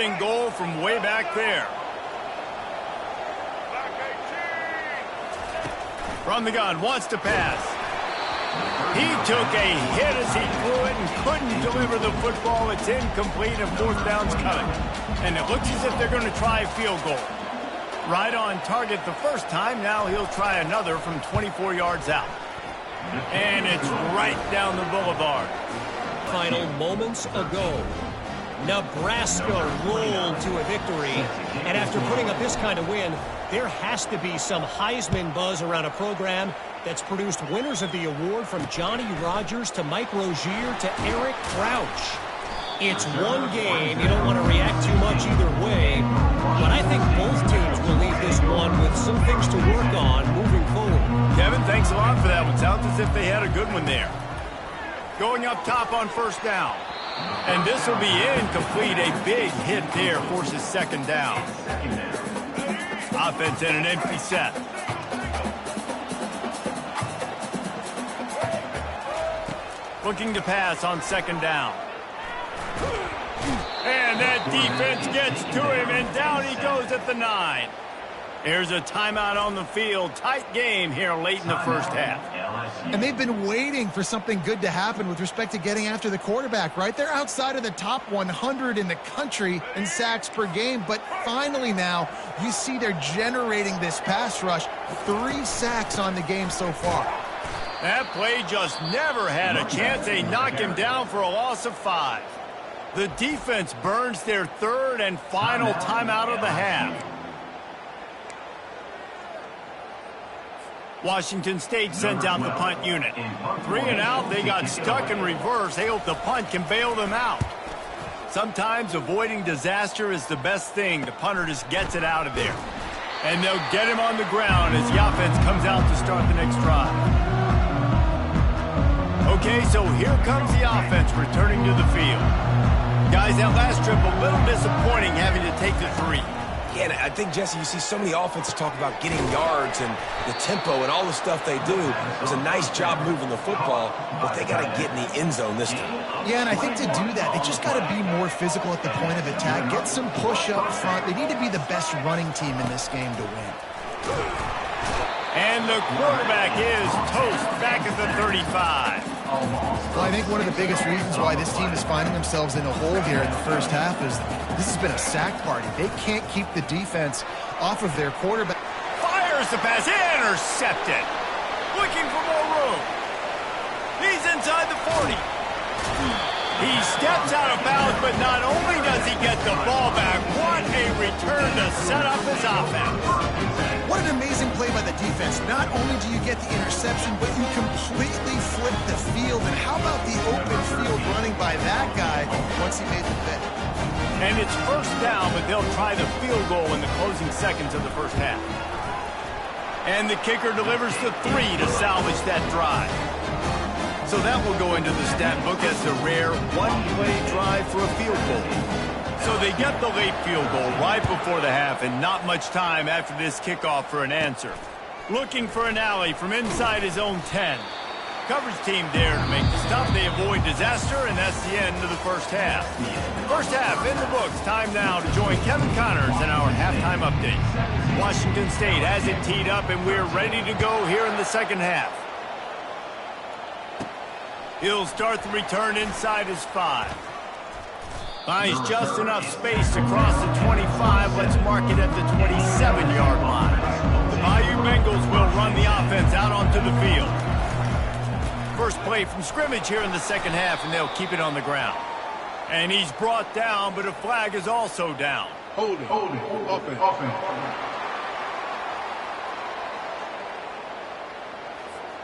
and goal from way back there. From the gun, wants to pass. He took a hit as he threw it and couldn't deliver the football. It's incomplete and fourth down's coming. And it looks as if they're going to try a field goal. Right on target the first time. Now he'll try another from 24 yards out. And it's right down the boulevard. Final moments ago, Nebraska rolled to a victory. And after putting up this kind of win, there has to be some Heisman buzz around a program that's produced winners of the award from Johnny Rodgers to Mike Rozier to Eric Crouch. It's one game. You don't want to react too much either way. But I think both teams will leave this one with some things to work on moving forward. Kevin, thanks a lot for that one. Sounds as if they had a good one there. Going up top on first down. And this will be incomplete. A big hit there forces second down. Offense in an empty set. Looking to pass on second down. And that defense gets to him, and down he goes at the 9. There's a timeout on the field. Tight game here late in the first half. And they've been waiting for something good to happen with respect to getting after the quarterback, right? They're outside of the top 100 in the country in sacks per game, but finally now you see they're generating this pass rush. 3 sacks on the game so far. That play just never had a chance. They knock him down for a loss of 5. The defense burns their third and final timeout of the half. Washington State sends out the punt unit. 3 and out, they got stuck in reverse. They hope the punt can bail them out. Sometimes avoiding disaster is the best thing. The punter just gets it out of there. And they'll get him on the ground as the offense comes out to start the next drive. Okay, so here comes the offense returning to the field. Guys, that last trip a little disappointing having to take the 3. Yeah, and I think, Jesse, you see so many offenses talk about getting yards and the tempo and all the stuff they do. It was a nice job moving the football, but they got to get in the end zone this time. Yeah, and I think to do that, they just got to be more physical at the point of attack, get some push up front. They need to be the best running team in this game to win. And the quarterback is toast back at the 35. Well, I think one of the biggest reasons why this team is finding themselves in a hole here in the first half is this has been a sack party. They can't keep the defense off of their quarterback. Fires the pass, intercepted. Looking for more room. He's inside the 40. He steps out of bounds, but not only does he get the ball back, what a return to set up his offense. What an amazing play by the defense. Not only do you get the interception, but you completely flip the field. And how about the open field running by that guy once he made the pick? And it's first down, but they'll try the field goal in the closing seconds of the first half. And the kicker delivers the 3 to salvage that drive. So that will go into the stat book as the rare one-play drive for a field goal. So they get the late field goal right before the half and not much time after this kickoff for an answer. Looking for an alley from inside his own 10. Coverage team there to make the stop. They avoid disaster, and that's the end of the first half. First half in the books. Time now to join Kevin Connors in our halftime update. Washington State has it teed up, and we're ready to go here in the second half. He'll start the return inside his 5. Finds just enough space to cross the 25. Let's mark it at the 27-yard line. The Bayou Bengals will run the offense out onto the field. First play from scrimmage here in the second half, and they'll keep it on the ground. And he's brought down, but a flag is also down. Hold it. Offense.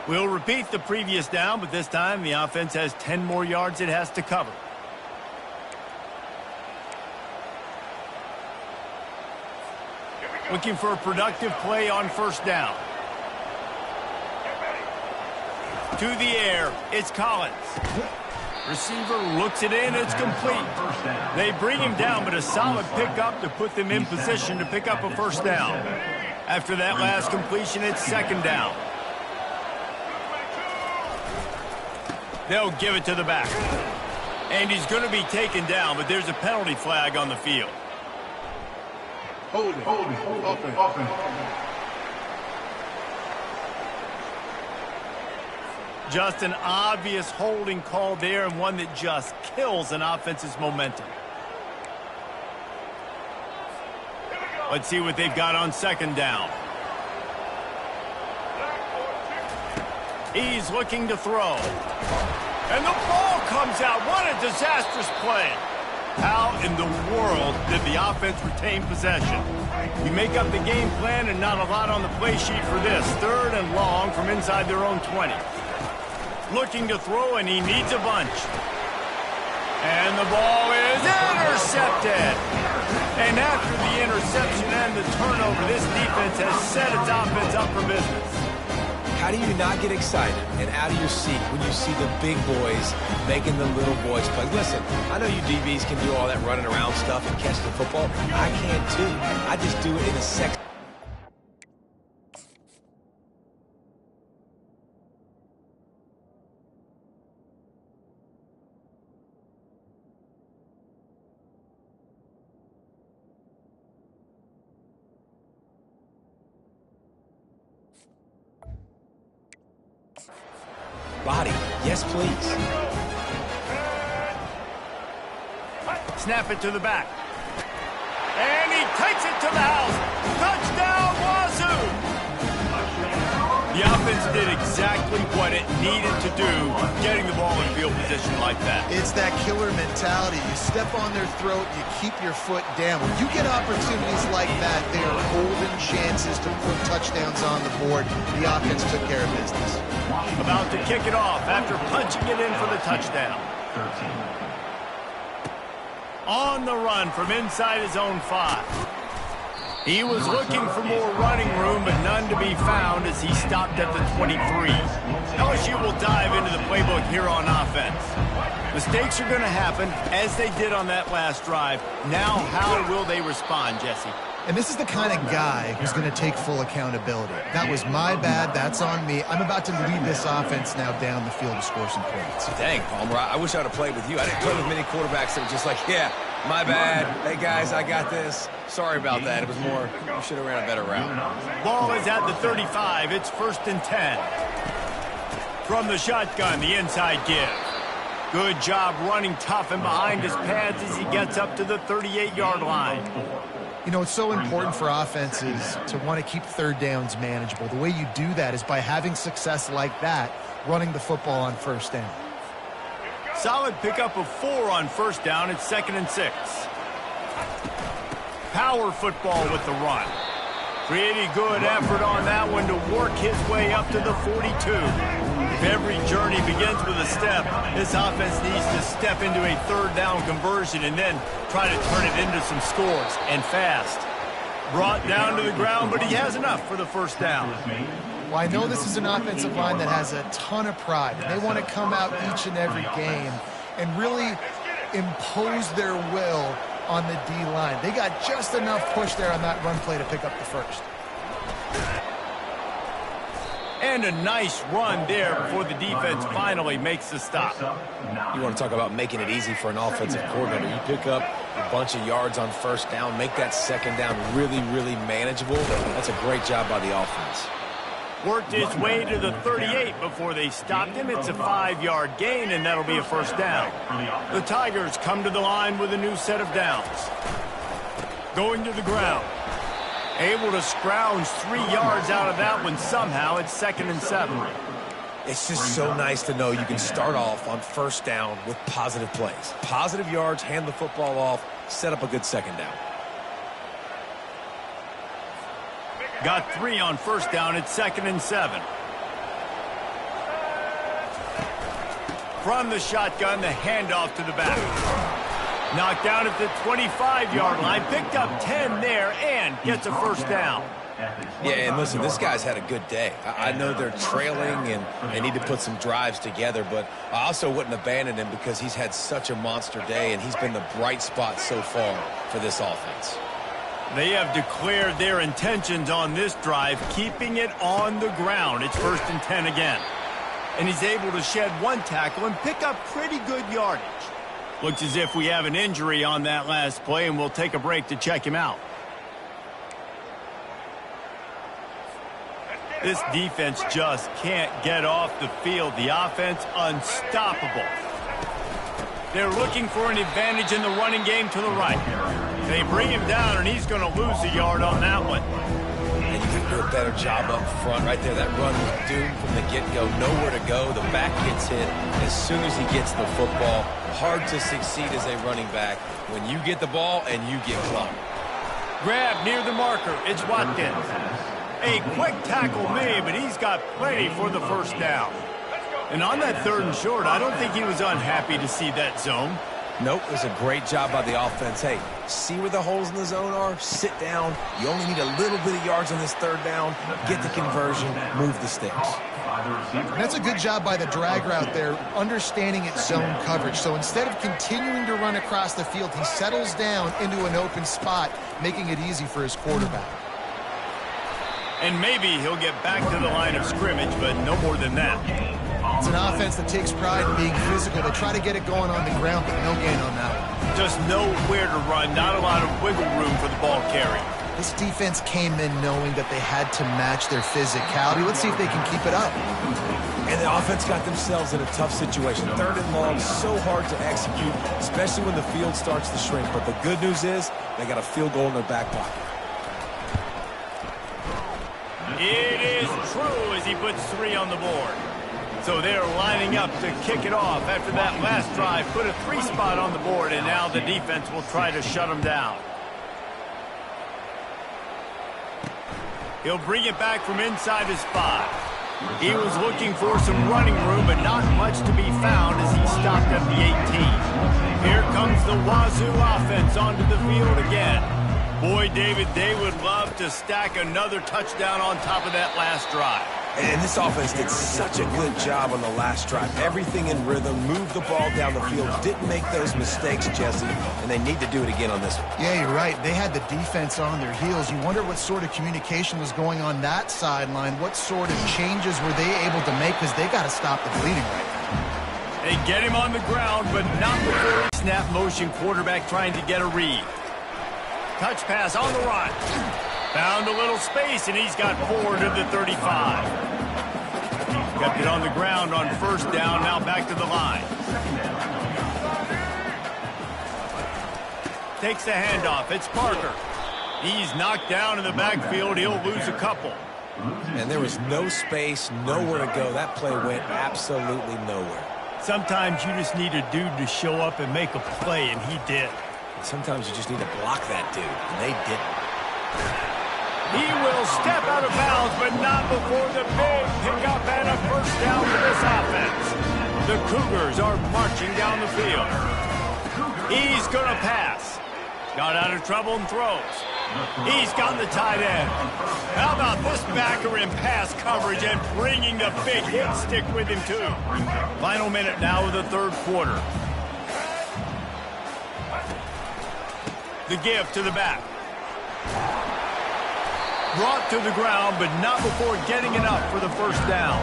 We'll repeat the previous down, but this time the offense has 10 more yards it has to cover. Looking for a productive play on first down. To the air, it's Collins. Receiver looks it in, it's complete. They bring him down, but a solid pickup to put them in position to pick up a first down. After that last completion, it's second down. They'll give it to the back. And he's going to be taken down, but there's a penalty flag on the field. Offense. Just an obvious holding call there, and one that just kills an offense's momentum. Let's see what they've got on second down. He's looking to throw. And the ball comes out. What a disastrous play. How in the world did the offense retain possession? You make up the game plan and not a lot on the play sheet for this. 3rd and long from inside their own 20. Looking to throw, and he needs a bunch. And the ball is intercepted. And after the interception and the turnover, this defense has set its offense up for business. How do you not get excited and out of your seat when you see the big boys making the little boys play? Listen, I know you DBs can do all that running around stuff and catch the football. I can too. I just do it in a sexy. Body. Yes, please. Snap it to the back. And he takes it to the house. Touchdown, Wazoo! The offense did exactly what it needed to do, getting the ball in field position like that. It's that killer mentality. You step on their throat, you keep your foot down. When you get opportunities like that, they are golden chances to put touchdowns on the board. The offense took care of business. About to kick it off after punching it in for the touchdown. On the run from inside his own 5. He was looking for more running room, but none to be found as he stopped at the 23. LSU will dive into the playbook here on offense. Mistakes are going to happen, as they did on that last drive. Now, how will they respond, Jesse? And this is the kind of guy who's going to take full accountability. That was my bad. That's on me. I'm about to lead this offense now down the field to score some points. Dang, Palmer, I wish I'd have played with you. I didn't play with many quarterbacks that were just like, yeah, my bad. Hey, guys, I got this. Sorry about that. It was more, you should have ran a better route. Ball is at the 35. It's 1st and 10. From the shotgun, the inside give. Good job running tough and behind his pads as he gets up to the 38-yard line. You know, it's so important for offenses to want to keep 3rd downs manageable. The way you do that is by having success like that, running the football on 1st down. Solid pickup of 4 on 1st down. It's 2nd and 6. Power football with the run. Pretty good effort on that one to work his way up to the 42. If every journey begins with a step, this offense needs to step into a 3rd down conversion and then try to turn it into some scores, and fast. Brought down to the ground, but he has enough for the 1st down. Well, I know this is an offensive line that has a ton of pride. They want to come out each and every game and really impose their will on the D-line. They got just enough push there on that run play to pick up the 1st. And a nice run there before the defense finally makes the stop. You want to talk about making it easy for an offensive coordinator. You pick up a bunch of yards on 1st down, make that 2nd down really, really manageable. That's a great job by the offense. Worked his way to the 38 before they stopped him. It's a 5-yard gain, and that'll be a 1st down. The Tigers come to the line with a new set of downs. Going to the ground. Able to scrounge 3 yards out of that one somehow. It's 2nd and 7. It's just so nice to know you can start off on 1st down with positive plays. Positive yards, hand the football off, set up a good 2nd down. Got 3 on 1st down. It's 2nd and 7. From the shotgun, the handoff to the back. Knocked down at the 25-yard line. Picked up 10 there and gets a 1st down. Yeah, and listen, this guy's had a good day. I know they're trailing and they need to put some drives together, but I also wouldn't abandon him because he's had such a monster day, and he's been the bright spot so far for this offense. They have declared their intentions on this drive, keeping it on the ground. It's 1st and 10 again. And he's able to shed 1 tackle and pick up pretty good yardage. Looks as if we have an injury on that last play, and we'll take a break to check him out. This defense just can't get off the field. The offense unstoppable. They're looking for an advantage in the running game to the right. They bring him down, and he's going to lose a yard on that one. And you can do a better job up front right there. That run was doomed from the get-go. Nowhere to go. The back gets hit as soon as he gets the football. Hard to succeed as a running back when you get the ball and you get clocked. Grab near the marker. It's Watkins. A quick tackle made, but he's got plenty for the first down. And on that 3rd and short, I don't think he was unhappy to see that zone. Nope, it was a great job by the offense. Hey, see where the holes in the zone are? Sit down. You only need a little bit of yards on this 3rd down. Get the conversion, move the sticks. And that's a good job by the drag route there, understanding its zone coverage. So instead of continuing to run across the field, he settles down into an open spot, making it easy for his quarterback. And maybe he'll get back to the line of scrimmage, but no more than that. It's an offense that takes pride in being physical. They try to get it going on the ground, but no gain on that one. Just nowhere to run, not a lot of wiggle room for the ball carry. This defense came in knowing that they had to match their physicality. Let's see if they can keep it up. And the offense got themselves in a tough situation. 3rd and long, so hard to execute, especially when the field starts to shrink. But the good news is they got a field goal in their back pocket. It is true as he puts 3 on the board. So they're lining up to kick it off after that last drive. Put a 3 spot on the board, and now the defense will try to shut them down. He'll bring it back from inside his 5. He was looking for some running room, but not much to be found as he stopped at the 18. Here comes the Wazoo offense onto the field again. Boy, David, they would love to stack another touchdown on top of that last drive. And this offense did such a good job on the last drive. Everything in rhythm, moved the ball down the field, didn't make those mistakes, Jesse, and they need to do it again on this one. Yeah, you're right. They had the defense on their heels. You wonder what sort of communication was going on that sideline. What sort of changes were they able to make, because they got to stop the bleeding right now. They get him on the ground, but not before he snap motion quarterback trying to get a read. Touch pass on the run. Found a little space, and he's got 4 to the 35. Kept it on the ground on 1st down, now back to the line. Takes the handoff. It's Parker. He's knocked down in the backfield. He'll lose a couple. And there was no space, nowhere to go. That play went absolutely nowhere. Sometimes you just need a dude to show up and make a play, and he did. Sometimes you just need to block that dude, and they didn't. He will step out of bounds, but not before the big pickup and a 1st down for this offense. The Cougars are marching down the field. He's going to pass. Got out of trouble and throws. He's got the tight end. How about this backer in pass coverage and bringing the big hit stick with him, too. Final minute now of the 3rd quarter. The give to the back. Brought to the ground, but not before getting it up for the 1st down.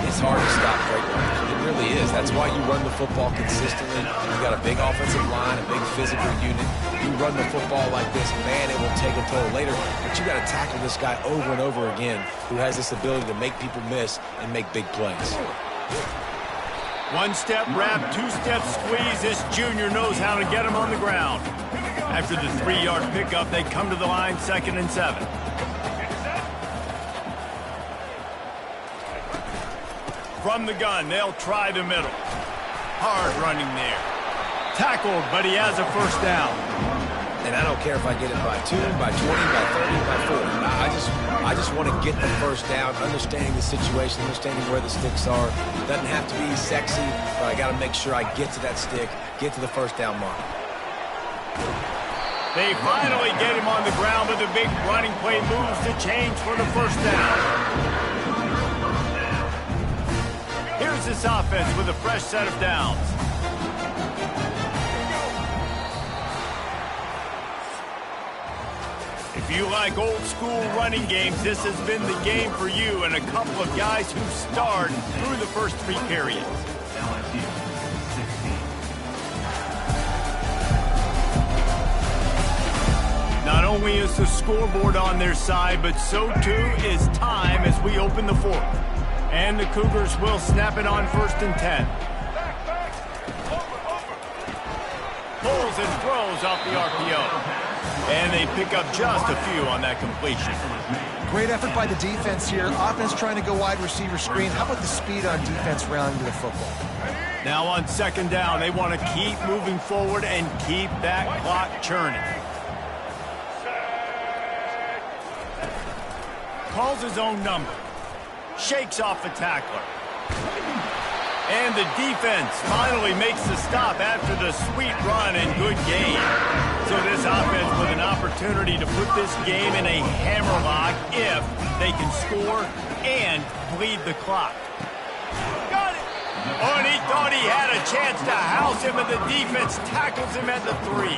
It's hard to stop great runners. It really is. That's why you run the football consistently. You got a big offensive line, a big physical unit. You run the football like this, man, it will take a toll later. But you got to tackle this guy over and over again who has this ability to make people miss and make big plays. 1 step wrap, 2 step squeeze. This junior knows how to get him on the ground. After the 3-yard pickup, they come to the line, 2nd and 7. From the gun, they'll try the middle. Hard running there. Tackled, but he has a 1st down. And I don't care if I get it by 2, by 20, by 30, by 40. I just want to get the 1st down, understanding the situation, understanding where the sticks are. Doesn't have to be sexy, but I got to make sure I get to that stick, get to the 1st down mark. They finally get him on the ground, but the big running play moves to change for the 1st down. Here's this offense with a fresh set of downs. If you like old school running games, this has been the game for you and a couple of guys who starred through the first 3 periods. Not only only is the scoreboard on their side, but so too is time as we open the fourth. And the Cougars will snap it on 1st and 10. Pulls and throws off the RPO. And they pick up just a few on that completion. Great effort by the defense here. Offense trying to go wide receiver screen. How about the speed on defense rallying to the football? Now on 2nd down, they want to keep moving forward and keep that clock churning. Calls his own number. Shakes off a tackler. And the defense finally makes the stop after the sweet run and good game. So this offense with an opportunity to put this game in a hammerlock if they can score and bleed the clock. Got it! Oh, and he thought he had a chance to house him, and the defense tackles him at the 3.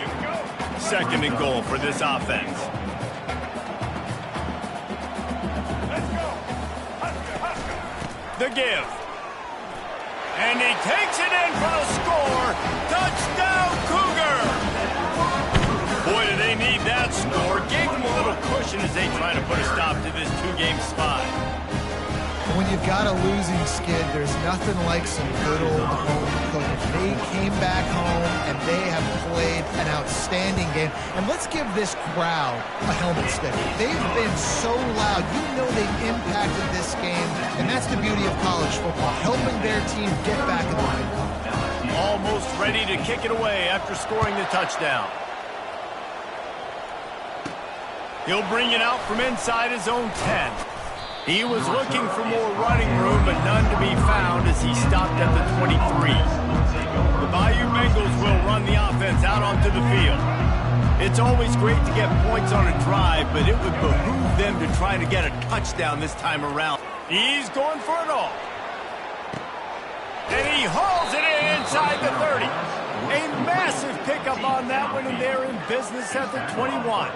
2nd and goal for this offense. The give. And he takes it in for the score. Touchdown, Cougar! Boy, do they need that score. Gave them a little cushion as they try to put a stop to this 2-game spot. When you've got a losing skid, there's nothing like some good old home cooking. They came back home, and they have played an outstanding game. And let's give this crowd a helmet stick. They've been so loud. You know they've impacted this game, and that's the beauty of college football, helping their team get back in the win. Almost ready to kick it away after scoring the touchdown. He'll bring it out from inside his own 10. He was looking for more running room, but none to be found as he stopped at the 23. The Bayou Bengals will run the offense out onto the field. It's always great to get points on a drive, but it would behoove them to try to get a touchdown this time around. He's going for it all. And he hauls it in inside the 30. A massive pickup on that one, and they're in business at the 21.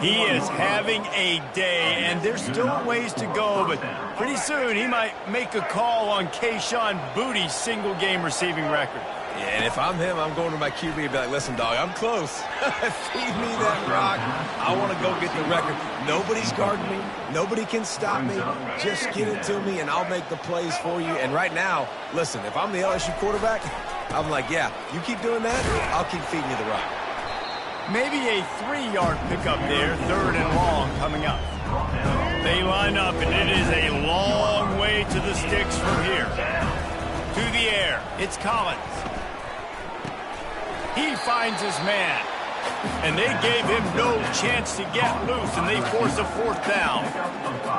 He is having a day, and there's still ways to go, but pretty soon he might make a call on Kayshon Boutte's single-game receiving record. Yeah, and if I'm him, I'm going to my QB and be like, listen, dog, I'm close. Feed me that rock. I want to go get the record. Nobody's guarding me. Nobody can stop me. Just get it to me, and I'll make the plays for you. And right now, listen, if I'm the LSU quarterback, I'm like, yeah, you keep doing that, I'll keep feeding you the rock. Maybe a 3-yard pickup there, 3rd and long coming up. They line up, and it is a long way to the sticks from here. To the air, it's Collins. He finds his man, and they gave him no chance to get loose, and they force a 4th down.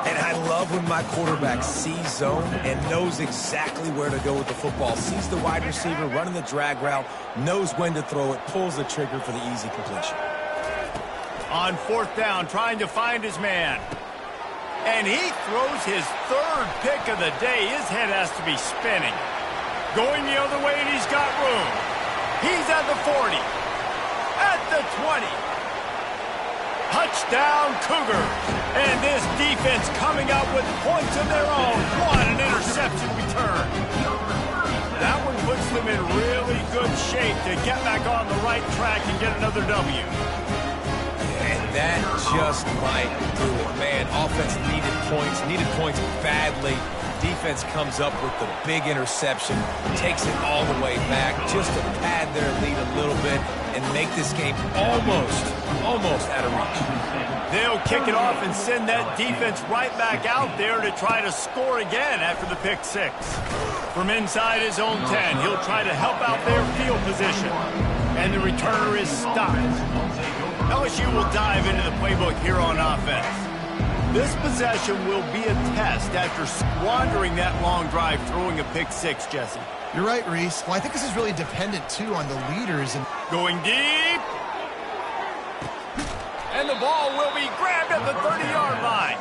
And I love when my quarterback sees zone and knows exactly where to go with the football. Sees the wide receiver running the drag route, knows when to throw it, pulls the trigger for the easy completion. On 4th down, trying to find his man. And he throws his 3rd pick of the day. His head has to be spinning. Going the other way, and he's got room. He's at the 40. At the 20. Touchdown, Cougars. And this defense coming out with points of their own. What an interception return. That one puts them in really good shape to get back on the right track and get another W. And that just might do it. Man, offense needed points badly. Defense comes up with the big interception, takes it all the way back just to pad their lead a little bit and make this game almost out of reach. They'll kick it off and send that defense right back out there to try to score again after the pick 6. From inside his own 10, he'll try to help out their field position. And the returner is stopped. LSU will dive into the playbook here on offense. This possession will be a test after squandering that long drive throwing a pick 6, Jesse. You're right, Reese. Well, I think this is really dependent, too, on the leaders. And going deep. And the ball will be grabbed at the 30-yard line.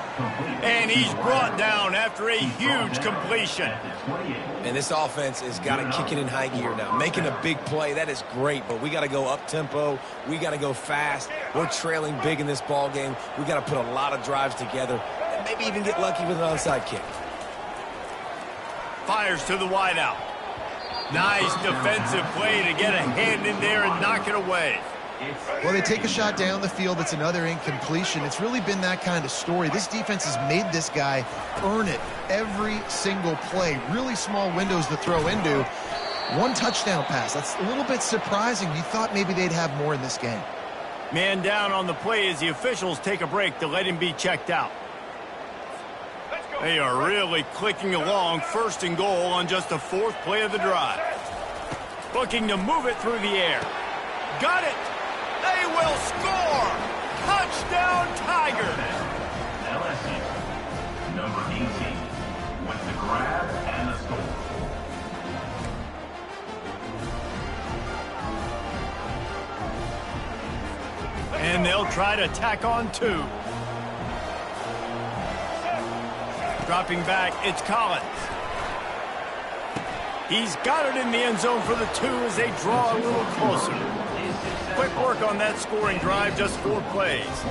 And he's brought down after a huge completion. And this offense has got to kick it in high gear now. Making a big play, that is great, but we got to go up-tempo. We got to go fast. We're trailing big in this ball game. We got to put a lot of drives together and maybe even get lucky with an onside kick. Fires to the wideout. Nice defensive play to get a hand in there and knock it away. Well, they take a shot down the field. It's another incompletion. It's really been that kind of story. This defense has made this guy earn it every single play. Really small windows to throw into. One touchdown pass. That's a little bit surprising. You thought maybe they'd have more in this game. Man down on the play as the officials take a break to let him be checked out. They are really clicking along, 1st and goal on just the 4th play of the drive. Looking to move it through the air. Got it! They will score! Touchdown, Tigers! LSU, number 18, with the grab and the score. And they'll try to tack on 2. Dropping back, it's Collins. He's got it in the end zone for the 2 as they draw a little closer. Quick work on that scoring drive, just 4 plays.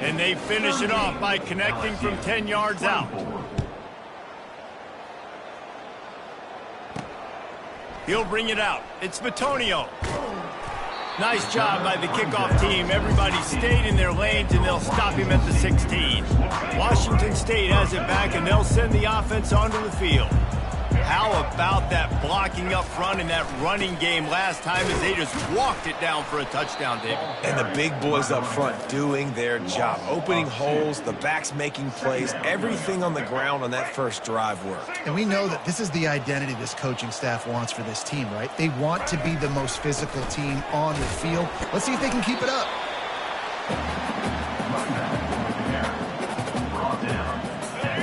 And they finish it off by connecting from 10 yards out. He'll bring it out. It's Batonio. Nice job by the kickoff team. Everybody stayed in their lanes, and they'll stop him at the 16. Washington State has it back, and they'll send the offense onto the field. How about that blocking up front in that running game last time as they just walked it down for a touchdown, David? And the big boys up front doing their job. Opening holes, the backs making plays, everything on the ground on that first drive worked. And we know that this is the identity this coaching staff wants for this team, right? They want to be the most physical team on the field. Let's see if they can keep it up.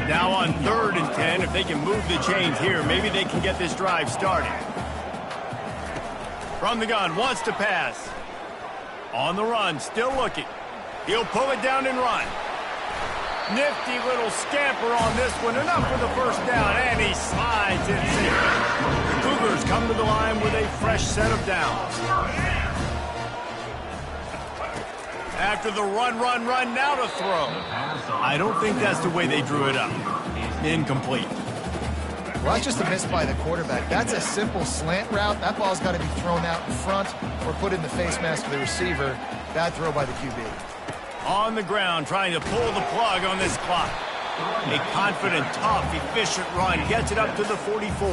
Now on 3rd and 10, if they can move the chains here, maybe they can get this drive started. From the gun, wants to pass. On the run, still looking. He'll pull it down and run. Nifty little scamper on this one, enough for the 1st down, and he slides in safely. The Cougars come to the line with a fresh set of downs. After the run, now to throw. I don't think that's the way they drew it up. Incomplete. Well, that's just a miss by the quarterback. That's a simple slant route. That ball's got to be thrown out in front or put in the face mask of the receiver. Bad throw by the QB. On the ground, trying to pull the plug on this clock. A confident, tough, efficient run gets it up to the 44.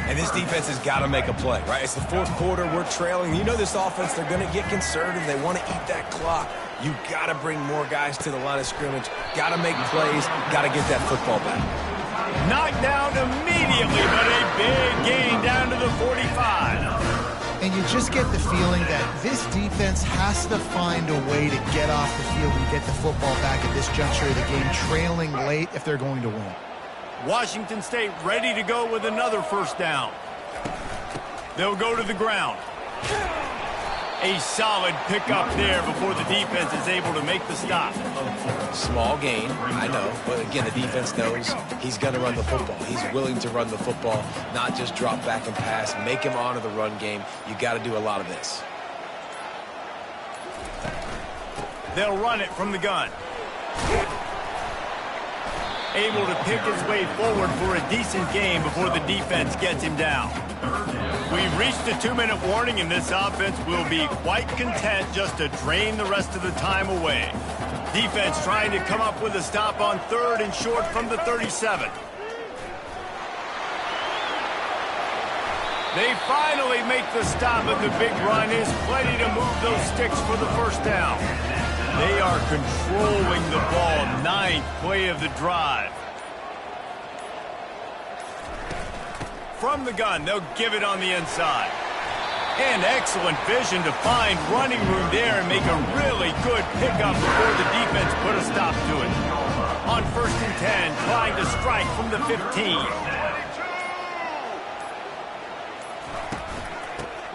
And this defense has got to make a play, right? It's the 4th quarter. We're trailing. You know this offense, they're going to get conservative. They want to eat that clock. You got to bring more guys to the line of scrimmage. Got to make plays. Got to get that football back. Knocked down immediately, but a big gain down to the 45. And you just get the feeling that this defense has to find a way to get off the field and get the football back at this juncture of the game, trailing late if they're going to win. Washington State ready to go with another 1st down. They'll go to the ground. A solid pickup there before the defense is able to make the stop. Small gain, I know, but again, the defense knows he's going to run the football. He's willing to run the football, not just drop back and pass, make him honor the run game. You got to do a lot of this. They'll run it from the gun. Able to pick his way forward for a decent game before the defense gets him down. We've reached a 2-minute warning, and this offense will be quite content just to drain the rest of the time away. Defense trying to come up with a stop on 3rd and short from the 37. They finally make the stop, and the big run is plenty to move those sticks for the 1st down. They are controlling the ball. 9th play of the drive. From the gun, they'll give it on the inside. And excellent vision to find running room there and make a really good pickup before the defense put a stop to it. On 1st and 10, trying to strike from the 15.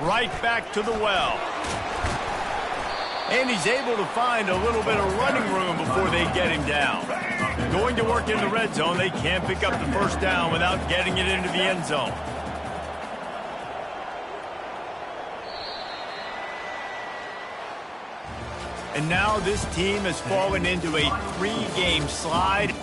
Right back to the well. And he's able to find a little bit of running room before they get him down. Going to work in the red zone, they can't pick up the 1st down without getting it into the end zone. And now this team has fallen into a 3-game slide.